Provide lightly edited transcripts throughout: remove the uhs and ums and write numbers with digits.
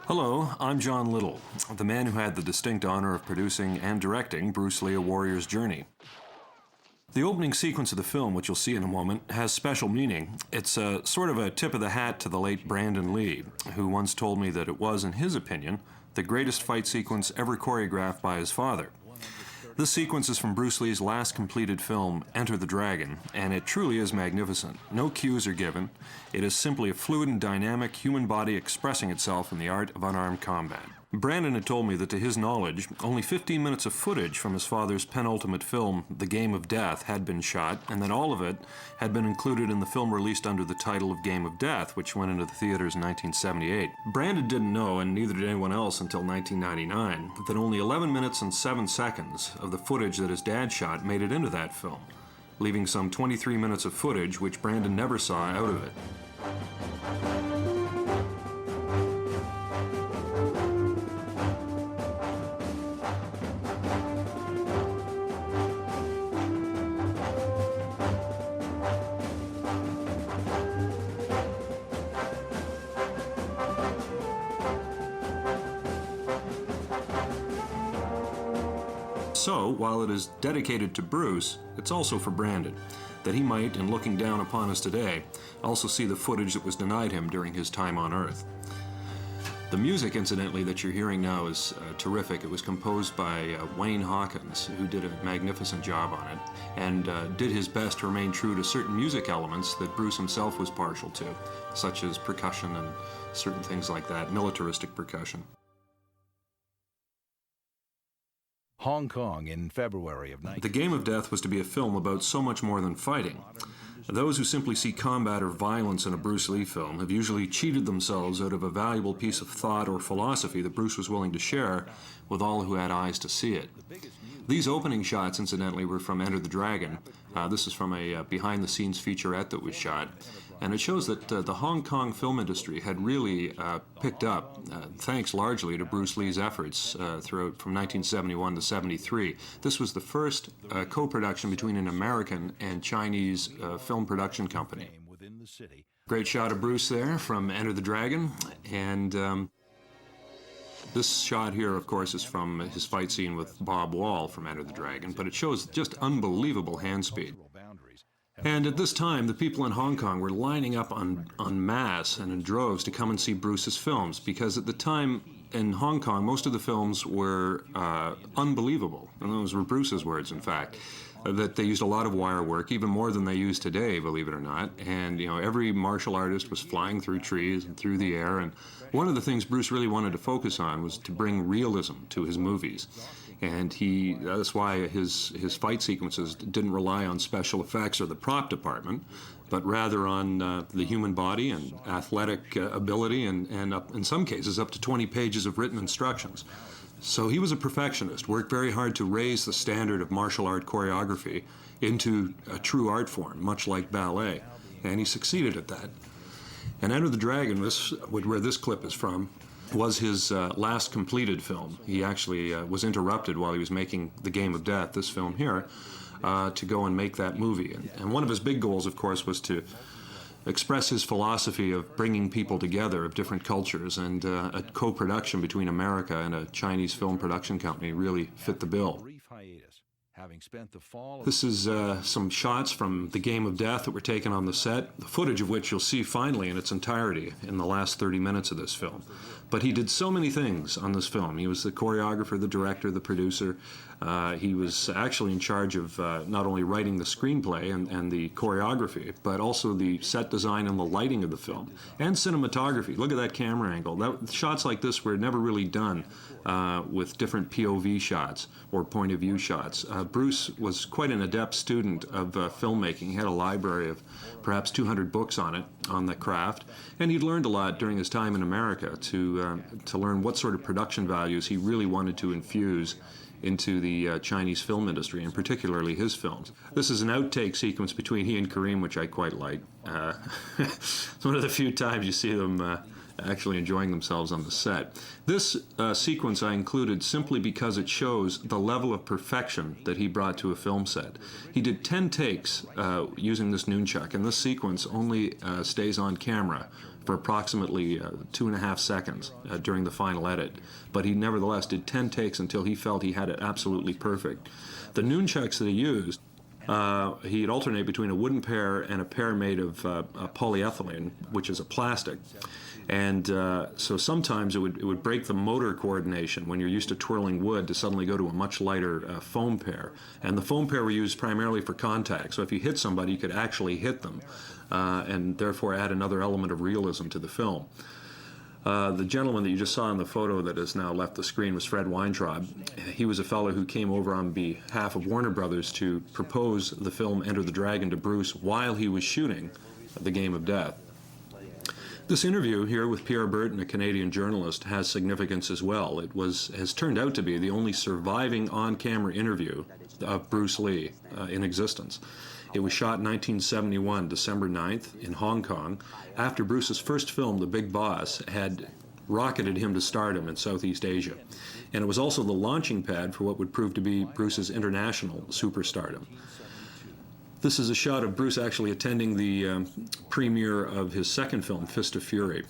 Hello, I'm John Little, the man who had the distinct honor of producing and directing Bruce Lee: A Warrior's Journey. The opening sequence of the film, which you'll see in a moment, has special meaning. It's sort of a tip of the hat to the late Brandon Lee, who once told me that it was, in his opinion, the greatest fight sequence ever choreographed by his father. This sequence is from Bruce Lee's last completed film, Enter the Dragon, and it truly is magnificent. No cues are given. It is simply a fluid and dynamic human body expressing itself in the art of unarmed combat. Brandon had told me that to his knowledge, only 15 minutes of footage from his father's penultimate film, The Game of Death, had been shot, and that all of it had been included in the film released under the title of Game of Death, which went into the theaters in 1978. Brandon didn't know, and neither did anyone else until 1999, that only 11 minutes and 7 seconds of the footage that his dad shot made it into that film, leaving some 23 minutes of footage which Brandon never saw out of it. So, while it is dedicated to Bruce, it's also for Brandon, that he might, in looking down upon us today, also see the footage that was denied him during his time on Earth. The music, incidentally, that you're hearing now is terrific. It was composed by Wayne Hawkins, who did a magnificent job on it, and did his best to remain true to certain music elements that Bruce himself was partial to, such as percussion and certain things like that, militaristic percussion. Hong Kong in February of 19... The Game of Death was to be a film about so much more than fighting. Those who simply see combat or violence in a Bruce Lee film have usually cheated themselves out of a valuable piece of thought or philosophy that Bruce was willing to share with all who had eyes to see it. These opening shots, incidentally, were from Enter the Dragon. This is from a behind-the-scenes featurette that was shot. And it shows that the Hong Kong film industry had really picked up, thanks largely to Bruce Lee's efforts throughout from 1971 to 73. This was the first co-production between an American and Chinese film production company. Great shot of Bruce there from Enter the Dragon. And this shot here, of course, is from his fight scene with Bob Wall from Enter the Dragon, but it shows just unbelievable hand speed. And at this time, the people in Hong Kong were lining up en masse and in droves to come and see Bruce's films, because at the time in Hong Kong, most of the films were unbelievable, and those were Bruce's words, in fact, that they used a lot of wire work, even more than they use today, believe it or not. And, you know, every martial artist was flying through trees and through the air, and one of the things Bruce really wanted to focus on was to bring realism to his movies. And that's why his fight sequences didn't rely on special effects or the prop department, but rather on the human body and athletic ability, and in some cases up to 20 pages of written instructions. So he was a perfectionist, worked very hard to raise the standard of martial art choreography into a true art form, much like ballet, and he succeeded at that. And Enter the Dragon, where this clip is from, was his last completed film. He actually was interrupted while he was making The Game of Death, this film here, to go and make that movie. And one of his big goals, of course, was to express his philosophy of bringing people together of different cultures, and a co-production between America and a Chinese film production company really fit the bill. This is some shots from The Game of Death that were taken on the set, the footage of which you'll see finally in its entirety in the last 30 minutes of this film. But he did so many things on this film. He was the choreographer, the director, the producer. He was actually in charge of not only writing the screenplay and the choreography, but also the set design and the lighting of the film, and cinematography. Look at that camera angle. Shots like this were never really done with different POV shots or point of view shots. Bruce was quite an adept student of filmmaking. He had a library of perhaps 200 books on the craft, and he'd learned a lot during his time in America to learn what sort of production values he really wanted to infuse into the Chinese film industry, and particularly his films. This is an outtake sequence between he and Kareem, which I quite like. It's one of the few times you see them actually enjoying themselves on the set. This sequence I included simply because it shows the level of perfection that he brought to a film set. He did 10 takes using this nunchuck, and this sequence only stays on camera for approximately 2.5 seconds during the final edit, but he nevertheless did 10 takes until he felt he had it absolutely perfect. The nunchucks that he used, he'd alternate between a wooden pair and a pair made of polyethylene, which is a plastic. And so sometimes it would break the motor coordination when you're used to twirling wood to suddenly go to a much lighter foam pair. And the foam pair were used primarily for contact, so if you hit somebody, you could actually hit them, and therefore add another element of realism to the film. The gentleman that you just saw in the photo that has now left the screen was Fred Weintraub. He was a fellow who came over on behalf of Warner Brothers to propose the film Enter the Dragon to Bruce while he was shooting The Game of Death. This interview here with Pierre Burton, a Canadian journalist, has significance as well. It has turned out to be the only surviving on-camera interview of Bruce Lee in existence. It was shot in 1971, December 9th, in Hong Kong, after Bruce's first film, The Big Boss, had rocketed him to stardom in Southeast Asia. And it was also the launching pad for what would prove to be Bruce's international superstardom. This is a shot of Bruce actually attending the premiere of his second film, Fist of Fury.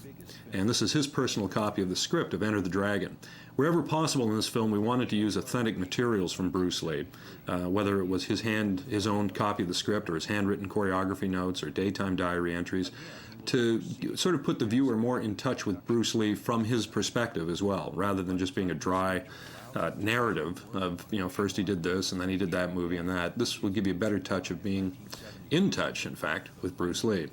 And this is his personal copy of the script of Enter the Dragon. Wherever possible in this film, we wanted to use authentic materials from Bruce Lee, whether it was his own copy of the script or his handwritten choreography notes or daytime diary entries, to sort of put the viewer more in touch with Bruce Lee from his perspective as well, rather than just being a dry narrative of, first he did this and then he did that movie and that. This would give you a better touch of being in touch, in fact, with Bruce Lee.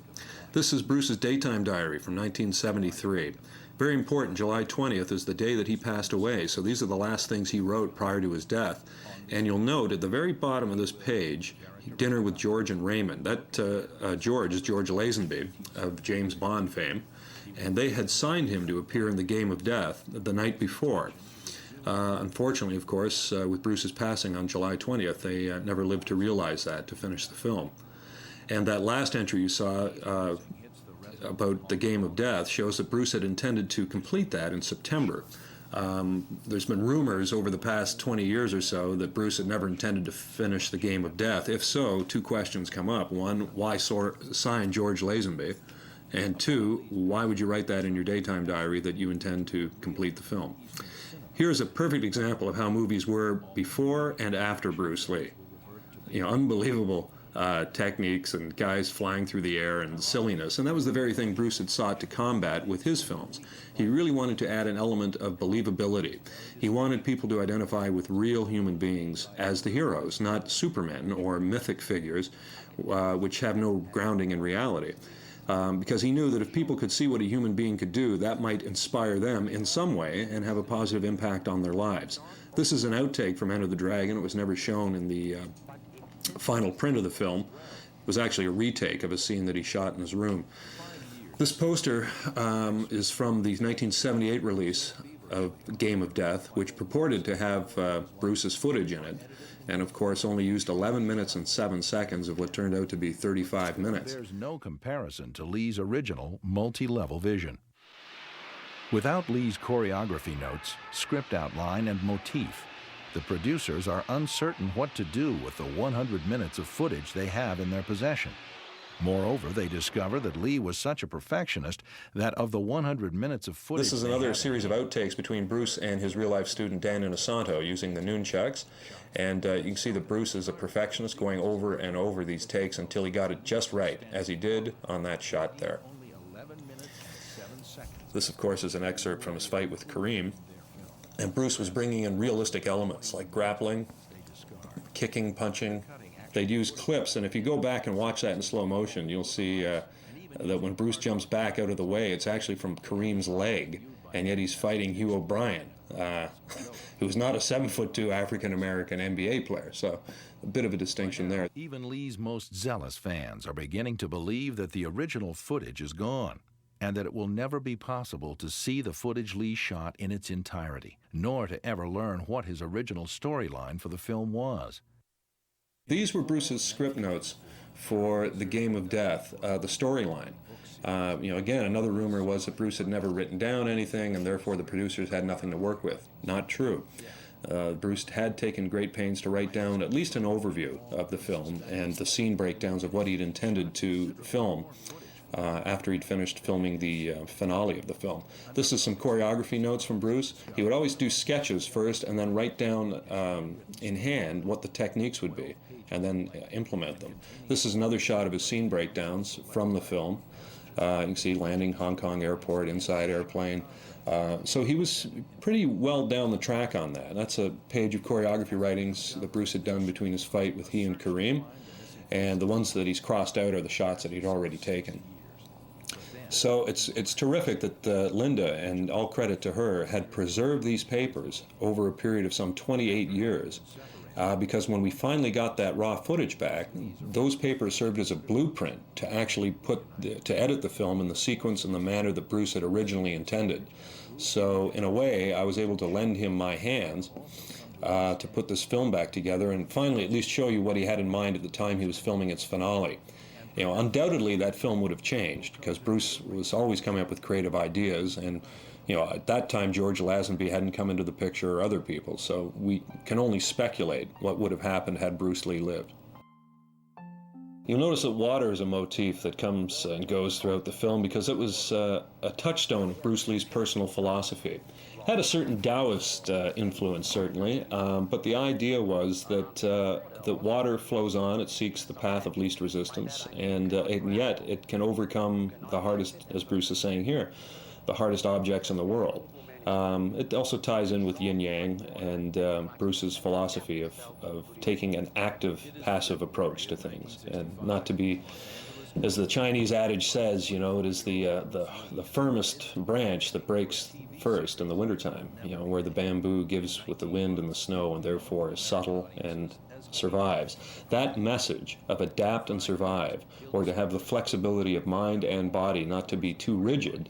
This is Bruce's daytime diary from 1973. Very important, July 20th is the day that he passed away, so these are the last things he wrote prior to his death. And you'll note at the very bottom of this page, Dinner with George and Raymond. That George is George Lazenby of James Bond fame, and they had signed him to appear in The Game of Death the night before. Unfortunately, of course, with Bruce's passing on July 20th, they never lived to realize that, to finish the film. And that last entry you saw about The Game of Death shows that Bruce had intended to complete that in September. There's been rumors over the past 20 years or so that Bruce had never intended to finish The Game of Death. If so, two questions come up. One, why sign George Lazenby? And two, why would you write that in your daytime diary that you intend to complete the film? Here's a perfect example of how movies were before and after Bruce Lee. Unbelievable techniques and guys flying through the air and silliness, and that was the very thing Bruce had sought to combat with his films. He really wanted to add an element of believability. He wanted people to identify with real human beings as the heroes, not supermen or mythic figures which have no grounding in reality. Because he knew that if people could see what a human being could do, that might inspire them in some way and have a positive impact on their lives. This is an outtake from Enter the Dragon. It was never shown in the final print of the film. It was actually a retake of a scene that he shot in his room. This poster is from the 1978 release of Game of Death, which purported to have Bruce's footage in it, and of course only used 11 minutes and 7 seconds of what turned out to be 35 minutes. There's no comparison to Lee's original multi-level vision. Without Lee's choreography notes, script outline, and motif, the producers are uncertain what to do with the 100 minutes of footage they have in their possession. Moreover, they discover that Lee was such a perfectionist that of the 100 minutes of footage... This is another series of outtakes between Bruce and his real-life student Dan Inosanto using the nunchucks. And you can see that Bruce is a perfectionist going over and over these takes until he got it just right, as he did on that shot there. This, of course, is an excerpt from his fight with Kareem. And Bruce was bringing in realistic elements like grappling, kicking, punching. They'd use clips, and if you go back and watch that in slow motion, you'll see that when Bruce jumps back out of the way, it's actually from Kareem's leg, and yet he's fighting Hugh O'Brien, who's not a 7'2" African-American NBA player, so a bit of a distinction there. Even Lee's most zealous fans are beginning to believe that the original footage is gone, and that it will never be possible to see the footage Lee shot in its entirety, nor to ever learn what his original storyline for the film was. These were Bruce's script notes for The Game of Death, the storyline. Again, another rumor was that Bruce had never written down anything, and therefore the producers had nothing to work with. Not true. Bruce had taken great pains to write down at least an overview of the film and the scene breakdowns of what he'd intended to film. after he'd finished filming the finale of the film. This is some choreography notes from Bruce. He would always do sketches first and then write down in hand what the techniques would be and then implement them. This is another shot of his scene breakdowns from the film. You can see landing Hong Kong airport, inside airplane. So he was pretty well down the track on that. That's a page of choreography writings that Bruce had done between his fight with he and Kareem, and the ones that he's crossed out are the shots that he'd already taken. So it's terrific that Linda, and all credit to her, had preserved these papers over a period of some 28 years. Because when we finally got that raw footage back, those papers served as a blueprint to actually to edit the film in the sequence and the manner that Bruce had originally intended. So in a way, I was able to lend him my hands to put this film back together and finally at least show you what he had in mind at the time he was filming its finale. You know, undoubtedly that film would have changed because Bruce was always coming up with creative ideas, and you know, at that time George Lazenby hadn't come into the picture or other people, so we can only speculate what would have happened had Bruce Lee lived. You'll notice that water is a motif that comes and goes throughout the film because it was a touchstone of Bruce Lee's personal philosophy. It had a certain Taoist influence, certainly, but the idea was that water flows on, it seeks the path of least resistance, and yet it can overcome the hardest, as Bruce is saying here, the hardest objects in the world. It also ties in with yin-yang and Bruce's philosophy of taking an active, passive approach to things, and not to be, as the Chinese adage says, you know, it is the firmest branch that breaks first in the wintertime, you know, where the bamboo gives with the wind and the snow and therefore is subtle and survives. That message of adapt and survive, or to have the flexibility of mind and body not to be too rigid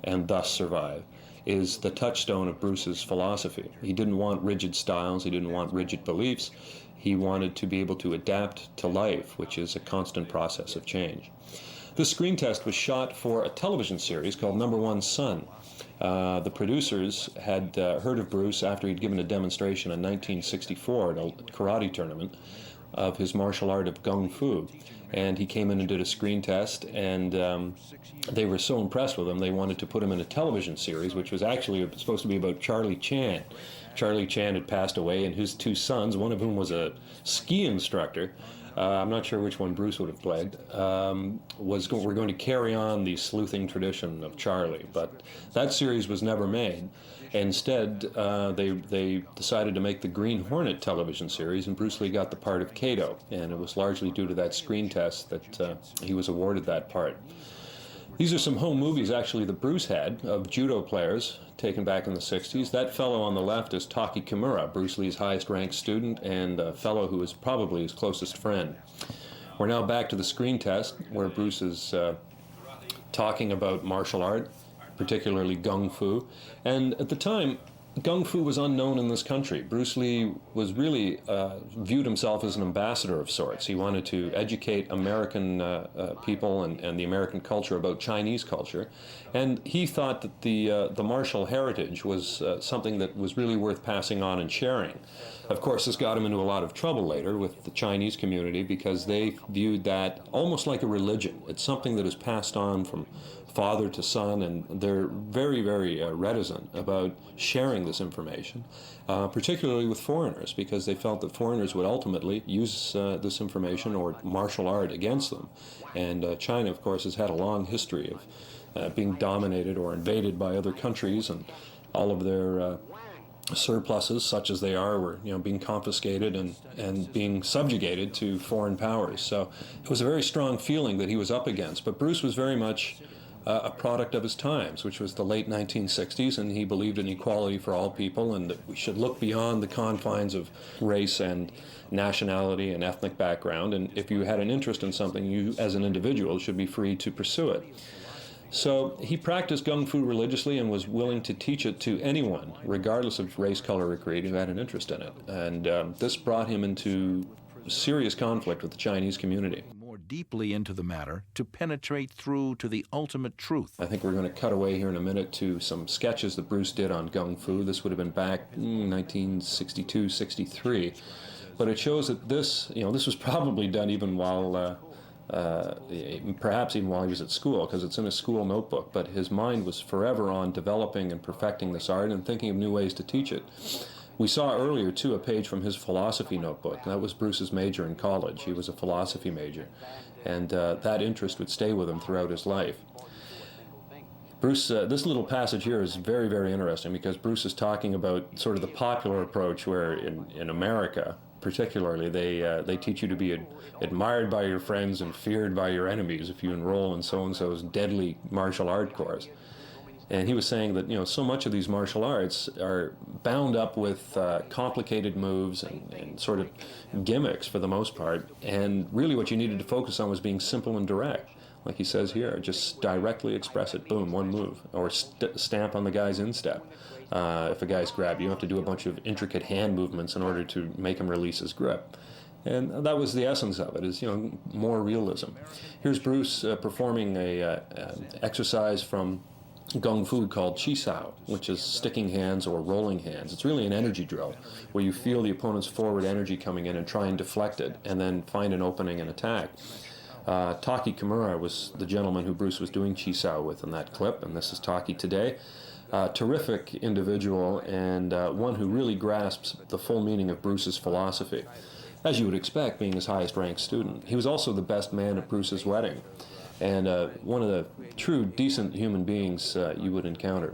and thus survive, is the touchstone of Bruce's philosophy. He didn't want rigid styles, he didn't want rigid beliefs, he wanted to be able to adapt to life, which is a constant process of change. This screen test was shot for a television series called Number One Son. The producers had heard of Bruce after he'd given a demonstration in 1964 at a karate tournament of his martial art of Kung Fu. And he came in and did a screen test, and they were so impressed with him, they wanted to put him in a television series, which was actually supposed to be about Charlie Chan. Charlie Chan had passed away, and his two sons, one of whom was a ski instructor, I'm not sure which one Bruce would have played, were going to carry on the sleuthing tradition of Charlie. But that series was never made. Instead, they decided to make the Green Hornet television series, and Bruce Lee got the part of Kato, and it was largely due to that screen test that he was awarded that part. These are some home movies, actually, that Bruce had of judo players taken back in the 60s. That fellow on the left is Taki Kimura, Bruce Lee's highest-ranked student and a fellow who is probably his closest friend. We're now back to the screen test, where Bruce is talking about martial art, particularly Kung Fu. And at the time, Kung Fu was unknown in this country. Bruce Lee was really viewed himself as an ambassador of sorts. He wanted to educate American people and the American culture about Chinese culture. And he thought that the martial heritage was something that was really worth passing on and sharing. Of course, this got him into a lot of trouble later with the Chinese community because they viewed that almost like a religion. It's something that is passed on from father to son, and they're very, very reticent about sharing this information, particularly with foreigners, because they felt that foreigners would ultimately use this information or martial art against them. And China, of course, has had a long history of being dominated or invaded by other countries, and all of their surpluses, such as they are, were being confiscated and being subjugated to foreign powers. So it was a very strong feeling that he was up against. But Bruce was very much a product of his times, which was the late 1960s, and he believed in equality for all people and that we should look beyond the confines of race and nationality and ethnic background, and if you had an interest in something, you as an individual should be free to pursue it. So he practiced Kung Fu religiously and was willing to teach it to anyone, regardless of race, color, or creed, who had an interest in it. And this brought him into serious conflict with the Chinese community. More deeply into the matter to penetrate through to the ultimate truth. I think we're going to cut away here in a minute to some sketches that Bruce did on Kung Fu. This would have been back in 1962, 63. But it shows that this was probably done even while perhaps even while he was at school, because it's in a school notebook, but his mind was forever on developing and perfecting this art and thinking of new ways to teach it. We saw earlier, too, a page from his philosophy notebook. That was Bruce's major in college. He was a philosophy major, and that interest would stay with him throughout his life. Bruce, this little passage here is very, very interesting because Bruce is talking about sort of the popular approach where in America, particularly, they teach you to be admired by your friends and feared by your enemies if you enroll in so-and-so's deadly martial art course. And he was saying that, so much of these martial arts are bound up with complicated moves and sort of gimmicks for the most part. And really what you needed to focus on was being simple and direct. Like he says here, just directly express it, boom, one move. Or stamp on the guy's instep. If a guy's grabbed, you don't have to do a bunch of intricate hand movements in order to make him release his grip. And that was the essence of it, is, more realism. Here's Bruce performing an exercise from Gung Fu called Chi Sao, which is sticking hands or rolling hands. It's really an energy drill where you feel the opponent's forward energy coming in and try and deflect it and then find an opening and attack. Taki Kimura was the gentleman who Bruce was doing Chi Sao with in that clip, and this is Taki today. Terrific individual and one who really grasps the full meaning of Bruce's philosophy, as you would expect, being his highest ranked student. He was also the best man at Bruce's wedding, and one of the true decent human beings you would encounter.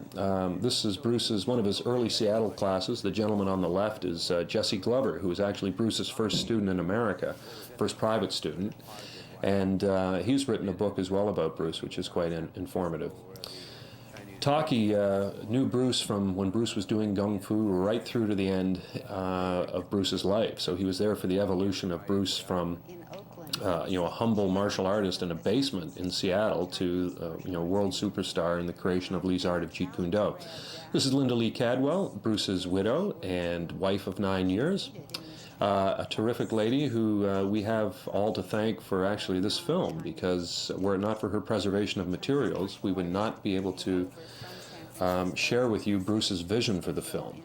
This is Bruce's, one of his early Seattle classes. The gentleman on the left is Jesse Glover, who was actually Bruce's first student in America, first private student. And he's written a book as well about Bruce, which is quite informative. Taki knew Bruce from when Bruce was doing Gung Fu right through to the end of Bruce's life. So he was there for the evolution of Bruce from a humble martial artist in a basement in Seattle to world superstar in the creation of Lee's art of Jeet Kune Do. This is Linda Lee Cadwell, Bruce's widow and wife of 9 years. A terrific lady who we have all to thank for actually this film, because were it not for her preservation of materials, we would not be able to share with you Bruce's vision for the film.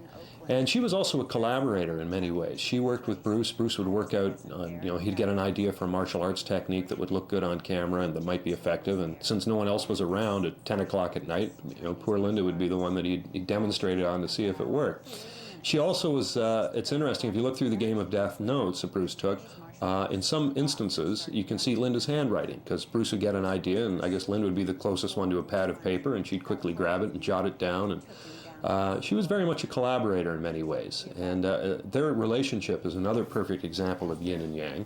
And she was also a collaborator in many ways. She worked with Bruce. Bruce would work out on, he'd get an idea for a martial arts technique that would look good on camera and that might be effective. And since no one else was around at 10 o'clock at night, poor Linda would be the one that he demonstrated on to see if it worked. She also was, it's interesting, if you look through the Game of Death notes that Bruce took, in some instances you can see Linda's handwriting, because Bruce would get an idea, and I guess Linda would be the closest one to a pad of paper, and she'd quickly grab it and jot it down. And she was very much a collaborator in many ways. And their relationship is another perfect example of yin and yang,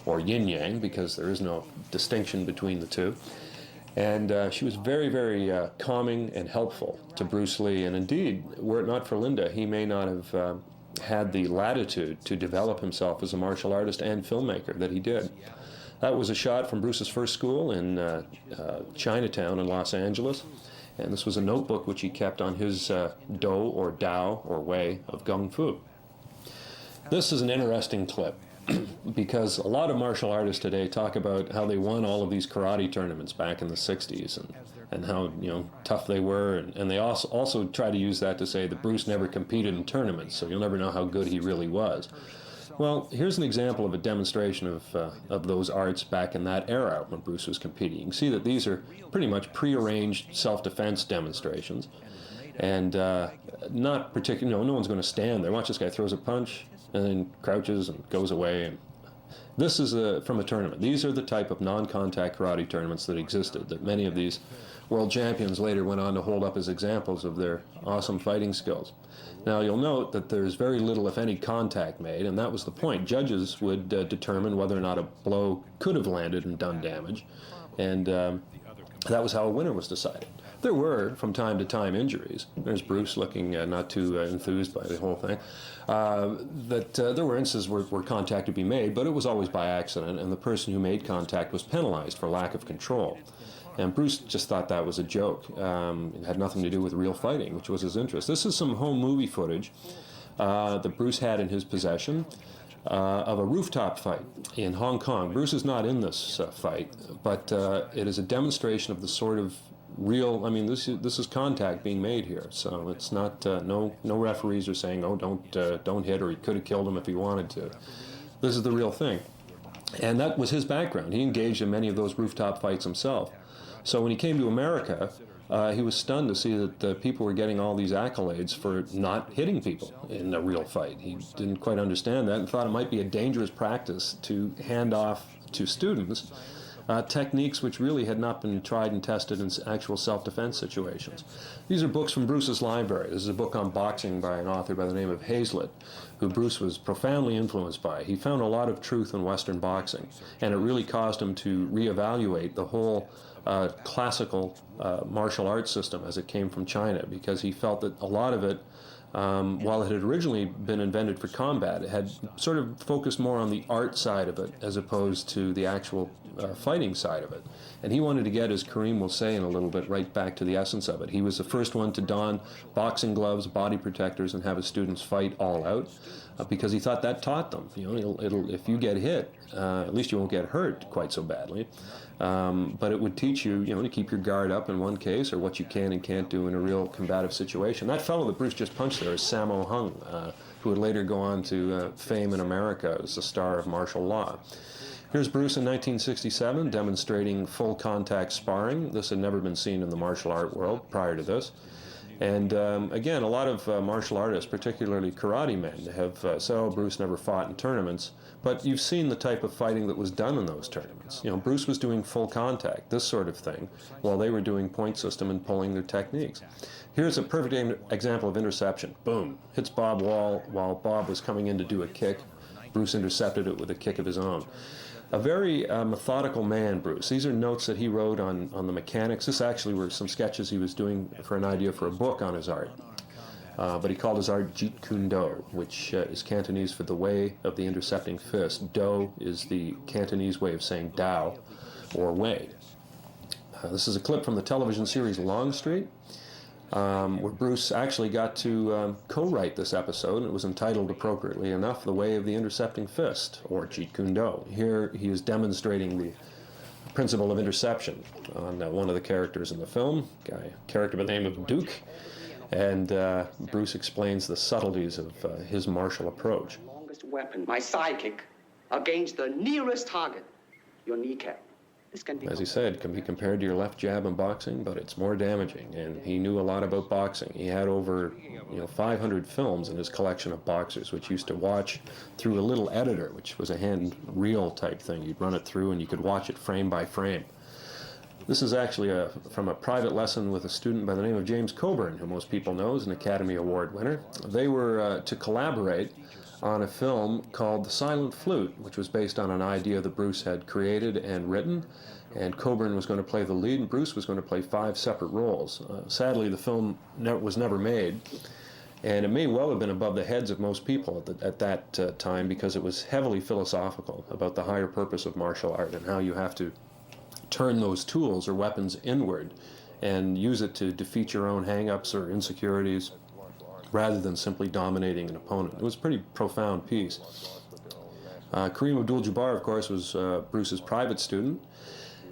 or yin-yang, because there is no distinction between the two. And she was very, very calming and helpful to Bruce Lee. And indeed, were it not for Linda, he may not have had the latitude to develop himself as a martial artist and filmmaker that he did. That was a shot from Bruce's first school in Chinatown in Los Angeles. And this was a notebook which he kept on his do or Dao or way of Gung Fu. This is an interesting clip, because a lot of martial artists today talk about how they won all of these karate tournaments back in the 60s and how tough they were, and they also try to use that to say that Bruce never competed in tournaments, so you'll never know how good he really was. Well, here's an example of a demonstration of those arts back in that era when Bruce was competing. You can see that these are pretty much prearranged self-defense demonstrations, and not particular. No one's going to stand there. Watch, this guy throws a punch and then crouches and goes away. And this is from a tournament. These are the type of non-contact karate tournaments that existed, that many of these world champions later went on to hold up as examples of their awesome fighting skills. Now, you'll note that there's very little, if any, contact made, and that was the point. Judges would determine whether or not a blow could have landed and done damage, and that was how a winner was decided. There were, from time to time, injuries. There's Bruce looking not too enthused by the whole thing. There were instances where contact would be made, but it was always by accident, and the person who made contact was penalized for lack of control. And Bruce just thought that was a joke. It had nothing to do with real fighting, which was his interest. This is some home movie footage that Bruce had in his possession of a rooftop fight in Hong Kong. Bruce is not in this fight, but it is a demonstration of the sort of real, this is contact being made here, so it's not, no referees are saying, oh, don't hit, or he could have killed him if he wanted to. This is the real thing. And that was his background. He engaged in many of those rooftop fights himself. So when he came to America, he was stunned to see that people were getting all these accolades for not hitting people in a real fight. He didn't quite understand that and thought it might be a dangerous practice to hand off to students techniques which really had not been tried and tested in actual self-defense situations. These are books from Bruce's library. This is a book on boxing by an author by the name of Hazlitt, who Bruce was profoundly influenced by. He found a lot of truth in Western boxing, and it really caused him to reevaluate the whole classical martial arts system as it came from China, because he felt that a lot of it, while it had originally been invented for combat, it had sort of focused more on the art side of it as opposed to the actual fighting side of it. And he wanted to get, as Kareem will say in a little bit, right back to the essence of it. He was the first one to don boxing gloves, body protectors, and have his students fight all out, because he thought that taught them. You know, if you get hit, at least you won't get hurt quite so badly. But it would teach you, to keep your guard up in one case, or what you can and can't do in a real combative situation. That fellow that Bruce just punched there is Sammo Hung, who would later go on to fame in America as a star of martial law. Here's Bruce in 1967 demonstrating full contact sparring. This had never been seen in the martial art world prior to this. And again, a lot of martial artists, particularly karate men, have said, oh, Bruce never fought in tournaments. But you've seen the type of fighting that was done in those tournaments. Bruce was doing full contact, this sort of thing, while they were doing point system and pulling their techniques. Here's a perfect example of interception. Boom. Hits Bob Wall while Bob was coming in to do a kick. Bruce intercepted it with a kick of his own. A very methodical man, Bruce. These are notes that he wrote on the mechanics. This actually were some sketches he was doing for an idea for a book on his art. But he called his art Jeet Kune Do, which is Cantonese for the way of the intercepting fist. Do is the Cantonese way of saying Dao, or way. This is a clip from the television series Longstreet, where Bruce actually got to co-write this episode. It was entitled, appropriately enough, The Way of the Intercepting Fist, or Jeet Kune Do. Here he is demonstrating the principle of interception on one of the characters in the film, a character by the name of Duke, and Bruce explains the subtleties of his martial approach. Longest weapon, my sidekick, against the nearest target, your kneecap. This can be, as he said, can be compared to your left jab in boxing, but it's more damaging. And he knew a lot about boxing. He had over 500 films in his collection of boxers, which he used to watch through a little editor, which was a hand reel type thing. You'd run it through and you could watch it frame by frame. This is actually from a private lesson with a student by the name of James Coburn, who most people know is an Academy Award winner. They were to collaborate on a film called The Silent Flute, which was based on an idea that Bruce had created and written, and Coburn was going to play the lead, and Bruce was going to play 5 separate roles. Sadly, the film was never made, and it may well have been above the heads of most people at that time, because it was heavily philosophical about the higher purpose of martial art and how you have to turn those tools or weapons inward and use it to defeat your own hang-ups or insecurities, rather than simply dominating an opponent. It was a pretty profound piece. Kareem Abdul-Jabbar, of course, was Bruce's private student,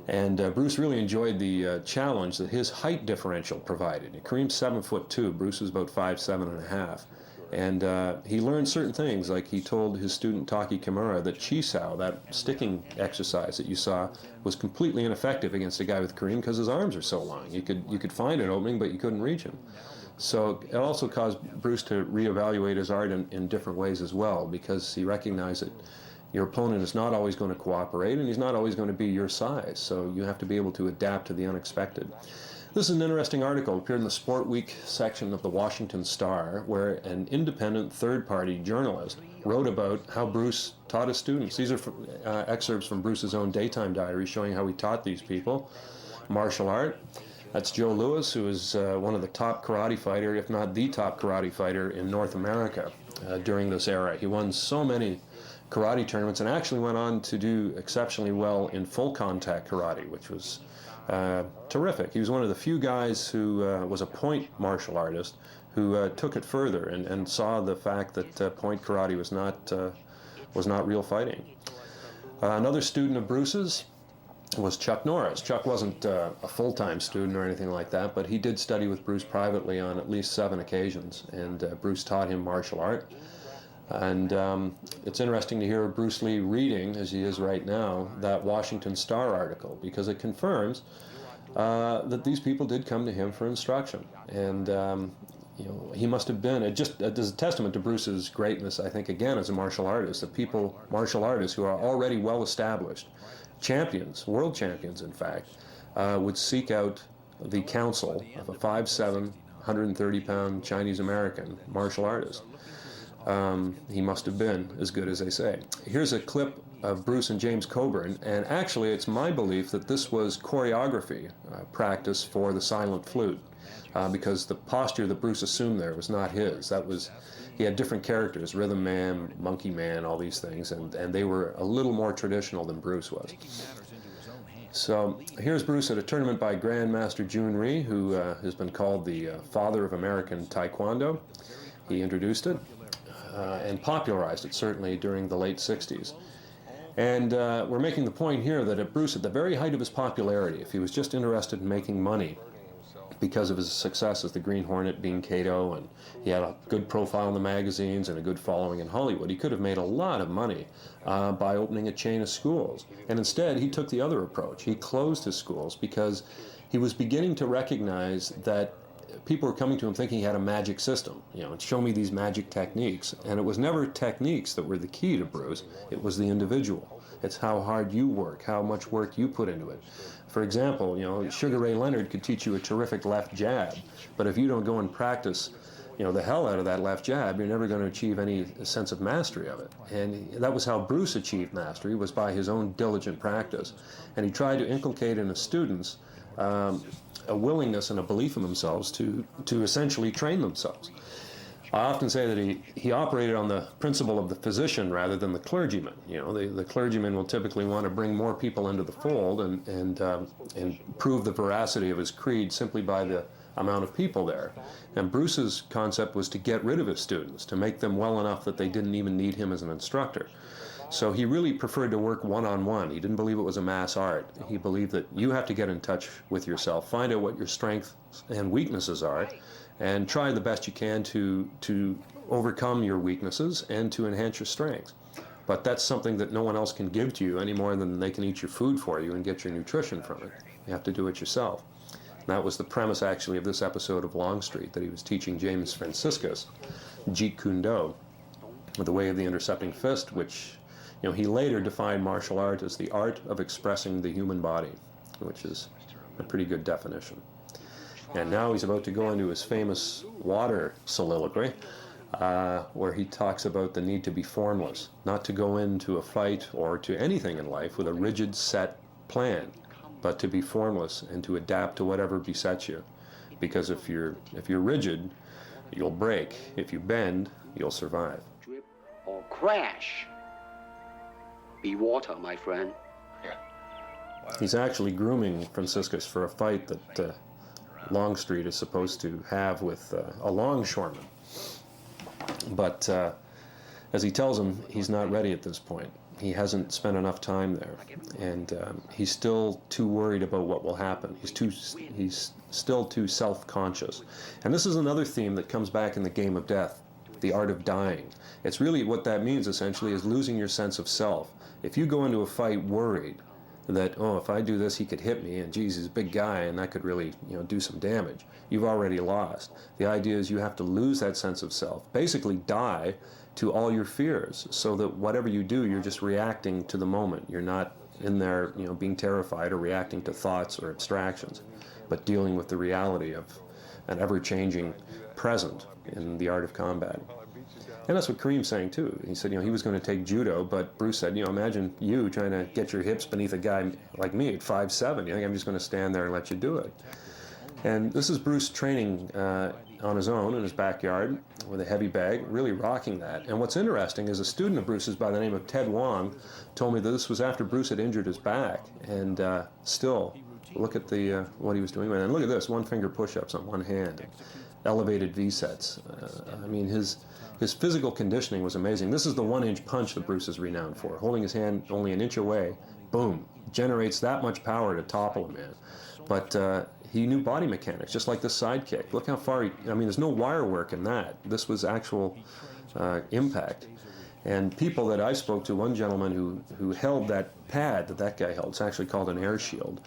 and Bruce really enjoyed the challenge that his height differential provided. Kareem's 7'2", Bruce was about 5'7.5", and he learned certain things, like he told his student Taki Kimura that Chisao, that sticking exercise that you saw, was completely ineffective against a guy with Kareem because his arms are so long. You could find an opening, but you couldn't reach him. So it also caused Bruce to reevaluate his art in different ways as well, because he recognized that your opponent is not always going to cooperate, and he's not always going to be your size, so you have to be able to adapt to the unexpected. This is an interesting article. It appeared in the Sport Week section of the Washington Star, where an independent third-party journalist wrote about how Bruce taught his students. These are excerpts from Bruce's own daytime diary showing how he taught these people martial art. That's Joe Louis, who is one of the top karate fighter, if not the top karate fighter in North America during this era. He won so many karate tournaments and actually went on to do exceptionally well in full contact karate, which was terrific. He was one of the few guys who was a point martial artist who took it further and saw the fact that point karate was not real fighting. Another student of Bruce's was Chuck Norris. Chuck wasn't a full-time student or anything like that, but he did study with Bruce privately on at least 7 occasions, and Bruce taught him martial art. And it's interesting to hear Bruce Lee reading, as he is right now, that Washington Star article, because it confirms that these people did come to him for instruction. And you know, he must have been, it is a testament to Bruce's greatness, I think, again, as a martial artist, that people, martial artists who are already well established, champions, world champions, in fact, would seek out the counsel of a 5'7", 130-pound Chinese-American martial artist. He must have been as good as they say. Here's a clip of Bruce and James Coburn, and actually it's my belief that this was choreography practice for the silent flute, because the posture that Bruce assumed there was not his. That was, he had different characters, Rhythm Man, Monkey Man, all these things, and they were a little more traditional than Bruce was. So here's Bruce at a tournament by Grandmaster Jun Rhee, who has been called the father of American Taekwondo. He introduced it and popularized it, certainly, during the late 60s. And we're making the point here that Bruce, at the very height of his popularity, if he was just interested in making money because of his success as the Green Hornet, being Kato, and he had a good profile in the magazines and a good following in Hollywood, he could have made a lot of money by opening a chain of schools. And instead, he took the other approach. He closed his schools because he was beginning to recognize that people were coming to him thinking he had a magic system, you know, show me these magic techniques. And it was never techniques that were the key to Bruce, it was the individual. It's how hard you work, how much work you put into it. For example, you know, Sugar Ray Leonard could teach you a terrific left jab, but if you don't go and practice, you know, the hell out of that left jab, you're never going to achieve any sense of mastery of it. And that was how Bruce achieved mastery, was by his own diligent practice. And he tried to inculcate in his students a willingness and a belief in themselves to essentially train themselves. I often say that he operated on the principle of the physician rather than the clergyman. You know, the clergyman will typically want to bring more people into the fold and prove the veracity of his creed simply by the amount of people there. And Bruce's concept was to get rid of his students, to make them well enough that they didn't even need him as an instructor. So he really preferred to work one-on-one. He didn't believe it was a mass art. He believed that you have to get in touch with yourself, find out what your strengths and weaknesses are, and try the best you can to overcome your weaknesses and to enhance your strengths. But that's something that no one else can give to you any more than they can eat your food for you and get your nutrition from it. You have to do it yourself. And that was the premise, actually, of this episode of Longstreet, that he was teaching James Franciscus Jeet Kune Do, the way of the intercepting fist, which, you know, he later defined martial art as the art of expressing the human body, which is a pretty good definition. And now he's about to go into his famous water soliloquy, where he talks about the need to be formless, not to go into a fight or to anything in life with a rigid, set plan, but to be formless and to adapt to whatever besets you. Because if you're rigid, you'll break. If you bend, you'll survive. Drip or crash. Be water, my friend. He's actually grooming Franciscus for a fight that Longstreet is supposed to have with a longshoreman. But as he tells him, he's not ready at this point. He hasn't spent enough time there, and he's still too worried about what will happen. He's still too self-conscious. And this is another theme that comes back in The Game of Death, the art of dying. It's really what that means, essentially, is losing your sense of self. If you go into a fight worried that, oh, if I do this, he could hit me, and geez, he's a big guy, and that could really, you know, do some damage, you've already lost. The idea is you have to lose that sense of self, basically die to all your fears, so that whatever you do, you're just reacting to the moment. You're not in there, you know, being terrified or reacting to thoughts or abstractions, but dealing with the reality of an ever-changing present in the art of combat. And that's what Kareem's saying too. He said, you know, he was going to take judo, but Bruce said, you know, imagine you trying to get your hips beneath a guy like me at 5'7". You think I'm just going to stand there and let you do it? And this is Bruce training on his own in his backyard with a heavy bag, really rocking that. And what's interesting is a student of Bruce's by the name of Ted Wong told me that this was after Bruce had injured his back. And still, look at the what he was doing. And look at this, one-finger push-ups on one hand, elevated V-sets. I mean, his physical conditioning was amazing. This is the one-inch punch that Bruce is renowned for. Holding his hand only an inch away, boom, generates that much power to topple a man. But he knew body mechanics, just like the sidekick. Look how far I mean, there's no wire work in that. This was actual impact. And people that I spoke to, one gentleman who held that pad that guy held, it's actually called an air shield,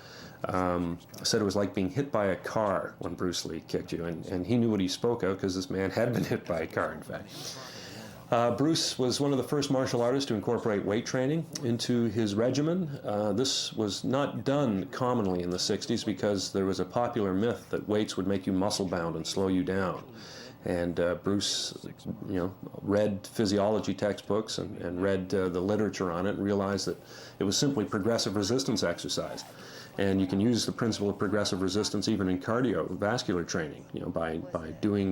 said it was like being hit by a car when Bruce Lee kicked you. And he knew what he spoke of because this man had been hit by a car, in fact. Bruce was one of the first martial artists to incorporate weight training into his regimen. This was not done commonly in the 60s because there was a popular myth that weights would make you muscle-bound and slow you down. And Bruce, read physiology textbooks and read the literature on it and realized that it was simply progressive resistance exercise. And you can use the principle of progressive resistance even in cardiovascular training, by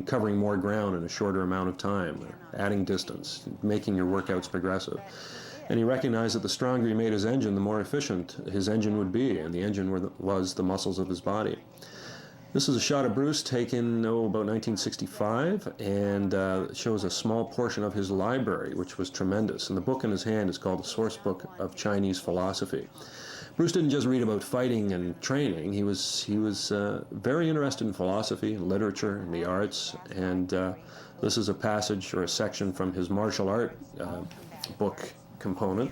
covering more ground in a shorter amount of time, adding distance, making your workouts progressive. And he recognized that the stronger he made his engine, the more efficient his engine would be, and the engine was the muscles of his body. This is a shot of Bruce taken, about 1965, and shows a small portion of his library, which was tremendous. And the book in his hand is called The Source Book of Chinese Philosophy. Bruce didn't just read about fighting and training. He was very interested in philosophy and literature and the arts. And this is a passage or a section from his martial art book component.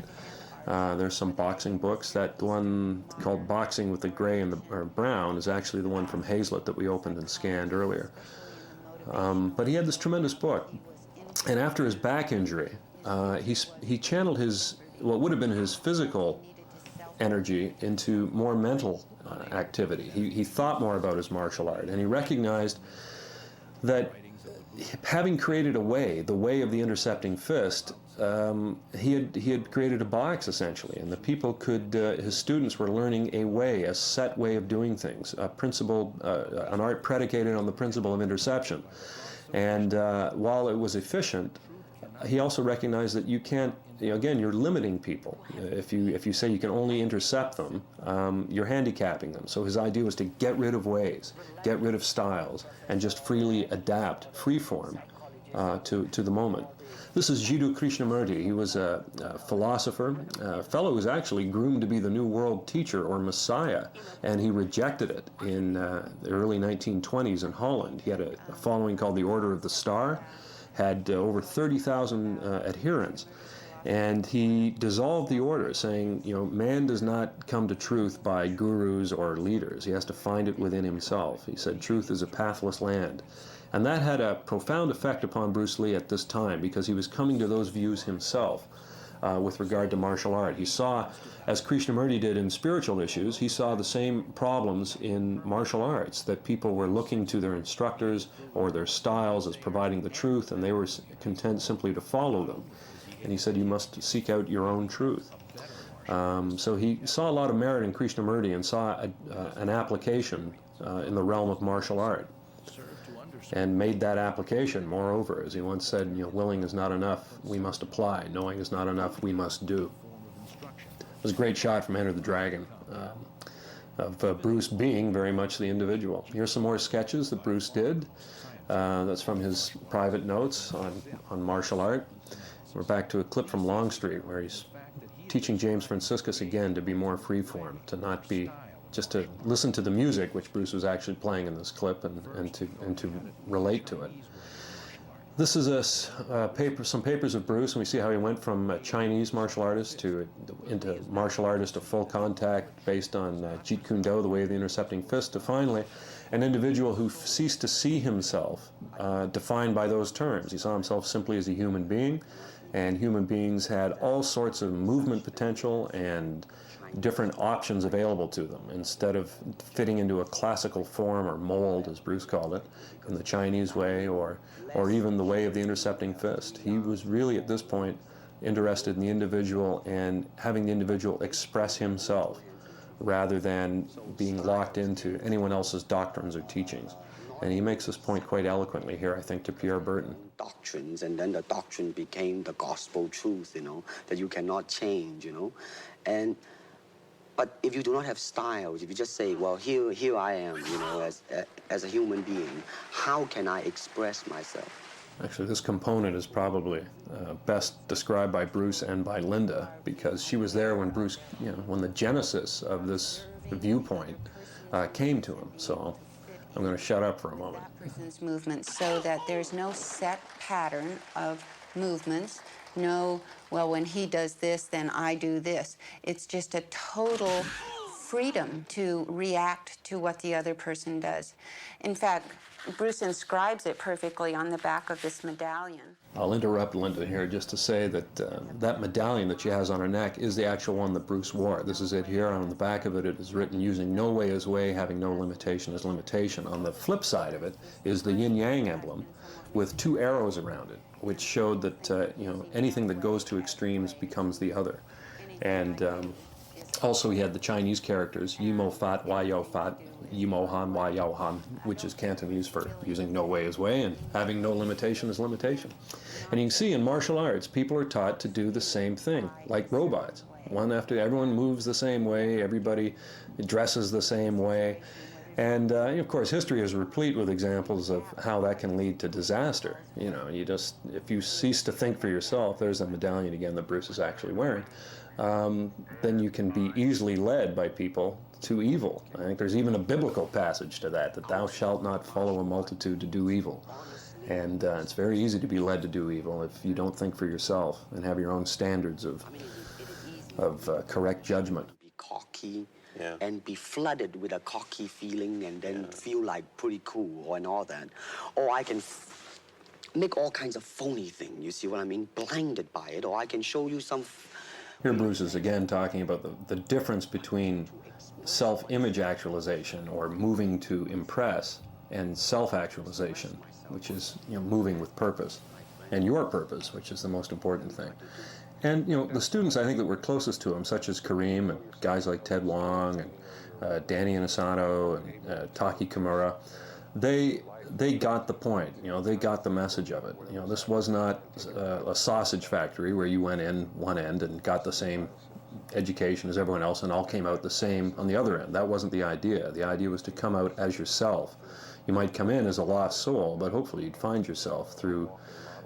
There's some boxing books. That one called Boxing with the Gray and the Brown is actually the one from Hazlitt that we opened and scanned earlier. But he had this tremendous book. And after his back injury, he channeled what would have been his physical energy into more mental activity. He thought more about his martial art, and he recognized that having created the way of the intercepting fist, he had created a box essentially, and the people his students were learning a set way of doing things, a principle, an art predicated on the principle of interception. And while it was efficient, he also recognized that you can't, again, you're limiting people. If you say you can only intercept them, you're handicapping them. So his idea was to get rid of ways, get rid of styles, and just freely adapt, freeform, to the moment. This is Jiddu Krishnamurti. He was a philosopher, a fellow who was actually groomed to be the New World teacher or messiah, and he rejected it in the early 1920s in Holland. He had a following called the Order of the Star, had over 30,000 adherents. And he dissolved the order, saying, man does not come to truth by gurus or leaders. He has to find it within himself. He said, truth is a pathless land. And that had a profound effect upon Bruce Lee at this time, because he was coming to those views himself with regard to martial art. He saw, as Krishnamurti did in spiritual issues, he saw the same problems in martial arts, that people were looking to their instructors or their styles as providing the truth, and they were content simply to follow them. And he said, you must seek out your own truth. So he saw a lot of merit in Krishnamurti and saw an application in the realm of martial art, and made that application. Moreover, as he once said, willing is not enough, we must apply. Knowing is not enough, we must do. It was a great shot from Enter the Dragon, of Bruce being very much the individual. Here's some more sketches that Bruce did. That's from his private notes on martial art. We're back to a clip from Longstreet, where he's teaching James Franciscus again to be more freeform, to not be just to listen to the music, which Bruce was actually playing in this clip, and to relate to it. This is some papers of Bruce, and we see how he went from a Chinese martial artist into martial artist of full contact based on Jeet Kune Do, the way of the intercepting fist, to finally an individual who ceased to see himself defined by those terms. He saw himself simply as a human being, and human beings had all sorts of movement potential and different options available to them, instead of fitting into a classical form or mold, as Bruce called it, in the Chinese way, or even the way of the intercepting fist. He was really, at this point, interested in the individual and having the individual express himself, rather than being locked into anyone else's doctrines or teachings. And he makes this point quite eloquently here, I think, to Pierre Berton. Doctrines, and then the doctrine became the gospel truth, that you cannot change, But if you do not have styles, if you just say, well, here I am, as a human being, how can I express myself? Actually, this component is probably best described by Bruce and by Linda, because she was there when Bruce, when the genesis of this viewpoint came to him. So I'm going to shut up for a moment. Person's movement, so that there's no set pattern of movements, no, well, when he does this, then I do this. It's just a total freedom to react to what the other person does. In fact, Bruce inscribes it perfectly on the back of this medallion. I'll interrupt Linda here just to say that that medallion that she has on her neck is the actual one that Bruce wore. This is it here. On the back of it, it is written, "Using no way is way, having no limitation is limitation." On the flip side of it is the yin-yang emblem with two arrows around it, which showed that anything that goes to extremes becomes the other. And also he had the Chinese characters, Yimo Fat, Wayo Fat, Yimo Han, Wayo Han, which is Cantonese for using no way is way and having no limitation is limitation. And you can see in martial arts, people are taught to do the same thing, like robots. One after, everyone moves the same way, everybody dresses the same way. And of course, history is replete with examples of how that can lead to disaster. If you cease to think for yourself, there's a medallion again that Bruce is actually wearing, then you can be easily led by people to evil. I think there's even a biblical passage to that thou shalt not follow a multitude to do evil. And it's very easy to be led to do evil if you don't think for yourself and have your own standards of correct judgment. Be cocky. Yeah. And be flooded with a cocky feeling and then feel like pretty cool and all that. Or I can make all kinds of phony things, you see what I mean? Blinded by it. Or I can show you some... Here Bruce is again talking about the difference between self-image actualization, or moving to impress, and self-actualization, which is moving with purpose, and your purpose, which is the most important thing. And the students I think that were closest to him, such as Kareem and guys like Ted Wong and Danny Inosanto and Taki Kimura, they got the point. They got the message of it. This was not a sausage factory where you went in one end and got the same education as everyone else and all came out the same on the other end. That wasn't the idea. The idea was to come out as yourself. You might come in as a lost soul, but hopefully you'd find yourself through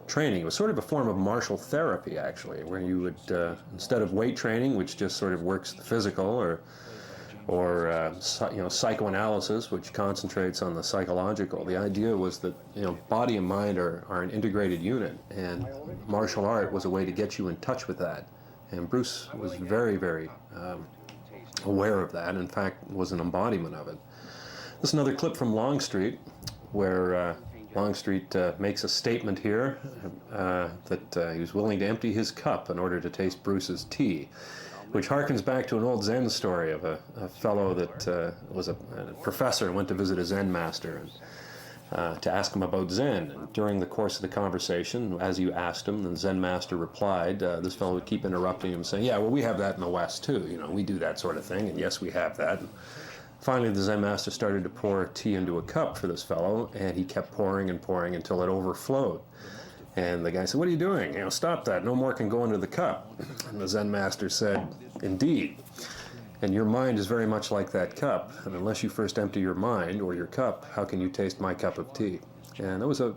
training. It was sort of a form of martial therapy, actually, where you would, instead of weight training, which just sort of works the physical, or psychoanalysis, which concentrates on the psychological, the idea was that body and mind are an integrated unit, and martial art was a way to get you in touch with that. And Bruce was very, very aware of that. In fact, was an embodiment of it. This is another clip from Longstreet, where Longstreet makes a statement here that he was willing to empty his cup in order to taste Bruce's tea, which harkens back to an old Zen story of a fellow that was a professor and went to visit a Zen master and to ask him about Zen. And during the course of the conversation, as you asked him, the Zen master replied, this fellow would keep interrupting him, saying, "Yeah, well, we have that in the West too. We do that sort of thing, and yes, we have that." And finally, the Zen master started to pour tea into a cup for this fellow, and he kept pouring and pouring until it overflowed. And the guy said, "What are you doing? Stop that. No more can go into the cup." And the Zen master said, "Indeed. And your mind is very much like that cup. And unless you first empty your mind or your cup, how can you taste my cup of tea?" And that was an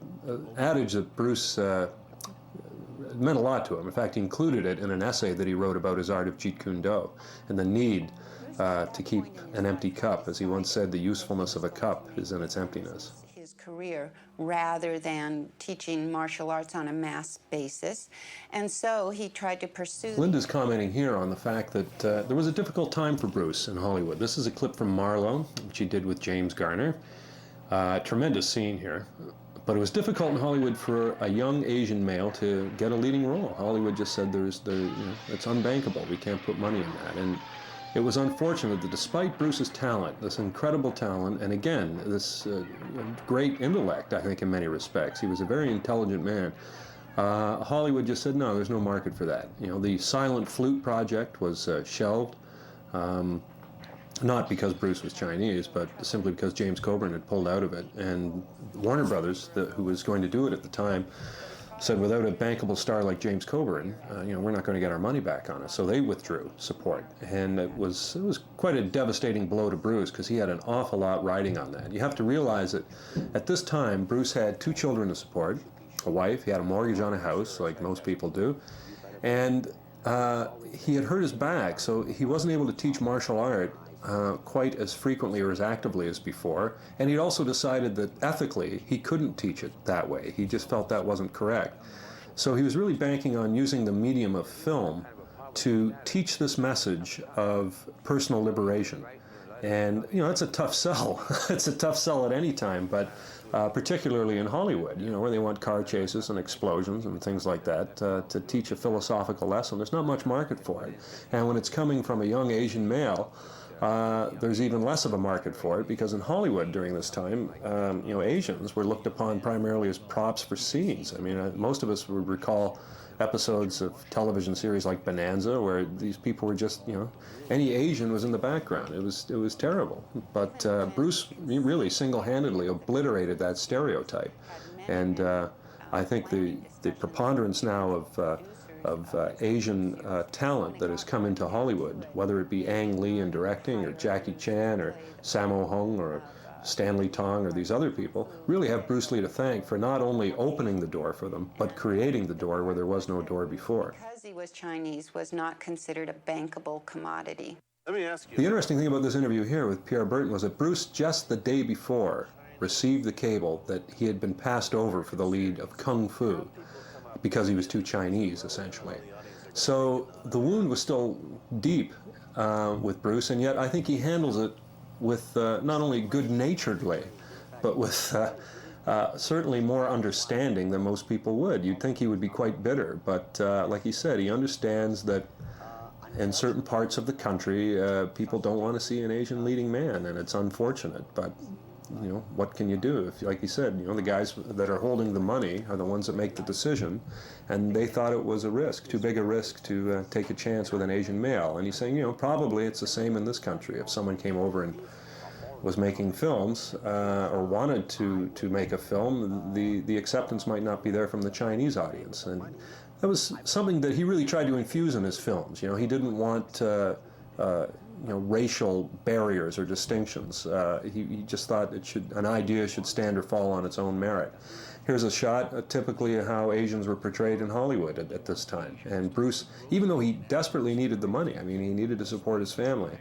adage that Bruce meant a lot to him. In fact, he included it in an essay that he wrote about his art of Jeet Kune Do and the need to keep an empty cup. As he once said, the usefulness of a cup is in its emptiness. His career rather than teaching martial arts on a mass basis, and so he tried to pursue... Linda's commenting here on the fact that there was a difficult time for Bruce in Hollywood. This is a clip from Marlowe, which he did with James Garner. Tremendous scene here. But it was difficult in Hollywood for a young Asian male to get a leading role. Hollywood just said it's unbankable. We can't put money in that. And it was unfortunate that despite Bruce's talent, this incredible talent, and again, this great intellect, I think, in many respects, he was a very intelligent man, Hollywood just said, no, there's no market for that. The Silent Flute project was shelved, not because Bruce was Chinese, but simply because James Coburn had pulled out of it. And Warner Brothers, who was going to do it at the time, said, without a bankable star like James Coburn, we're not going to get our money back on it. So they withdrew support. And it was quite a devastating blow to Bruce, because he had an awful lot riding on that. You have to realize that at this time, Bruce had 2 children to support, a wife, he had a mortgage on a house, like most people do, and he had hurt his back, so he wasn't able to teach martial art quite as frequently or as actively as before, and he'd also decided that ethically he couldn't teach it that way. He just felt that wasn't correct. So he was really banking on using the medium of film to teach this message of personal liberation. And, you know, that's a tough sell. It's a tough sell at any time, but particularly in Hollywood, you know, where they want car chases and explosions and things like that, to teach a philosophical lesson. There's not much market for it. And when it's coming from a young Asian male, there's even less of a market for it, because in Hollywood during this time, you know, Asians were looked upon primarily as props for scenes. I mean, most of us would recall episodes of television series like Bonanza, where these people were just, you know, any Asian was in the background. It was terrible. But Bruce really single-handedly obliterated that stereotype, and I think the preponderance now of Asian talent that has come into Hollywood, whether it be Ang Lee in directing, or Jackie Chan, or Sammo Hung, or Stanley Tong, or these other people, really have Bruce Lee to thank for not only opening the door for them, but creating the door where there was no door before. Because he was Chinese, was not considered a bankable commodity. Let me ask you. The interesting thing about this interview here with Pierre Berton was that Bruce, just the day before, received the cable that he had been passed over for the lead of Kung Fu, because he was too Chinese, essentially. So the wound was still deep with Bruce, and yet I think he handles it with not only good-naturedly, but with certainly more understanding than most people would. You'd think he would be quite bitter, but like he said, he understands that in certain parts of the country, people don't want to see an Asian leading man, and it's unfortunate, but you know, what can you do? If, like he said, you know, the guys that are holding the money are the ones that make the decision, and they thought it was a risk, too big a risk to take a chance with an Asian male. And he's saying, you know, probably it's the same in this country. If someone came over and was making films or wanted to make a film, the acceptance might not be there from the Chinese audience. And that was something that he really tried to infuse in his films. You know, he didn't want you know, racial barriers or distinctions. He just thought an idea should stand or fall on its own merit. Here's a shot typically of how Asians were portrayed in Hollywood at this time. And Bruce, even though he desperately needed the money, I mean, he needed to support his family,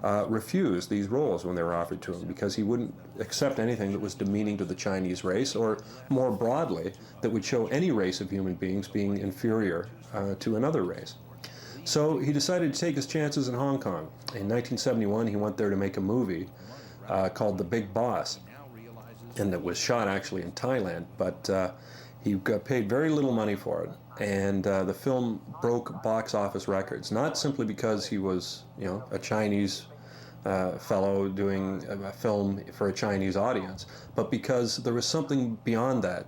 refused these roles when they were offered to him, because he wouldn't accept anything that was demeaning to the Chinese race, or more broadly, that would show any race of human beings being inferior to another race. So he decided to take his chances in Hong Kong. In 1971, he went there to make a movie called The Big Boss, and it was shot actually in Thailand, but he got paid very little money for it, and the film broke box office records, not simply because he was, you know, a Chinese fellow doing a film for a Chinese audience, but because there was something beyond that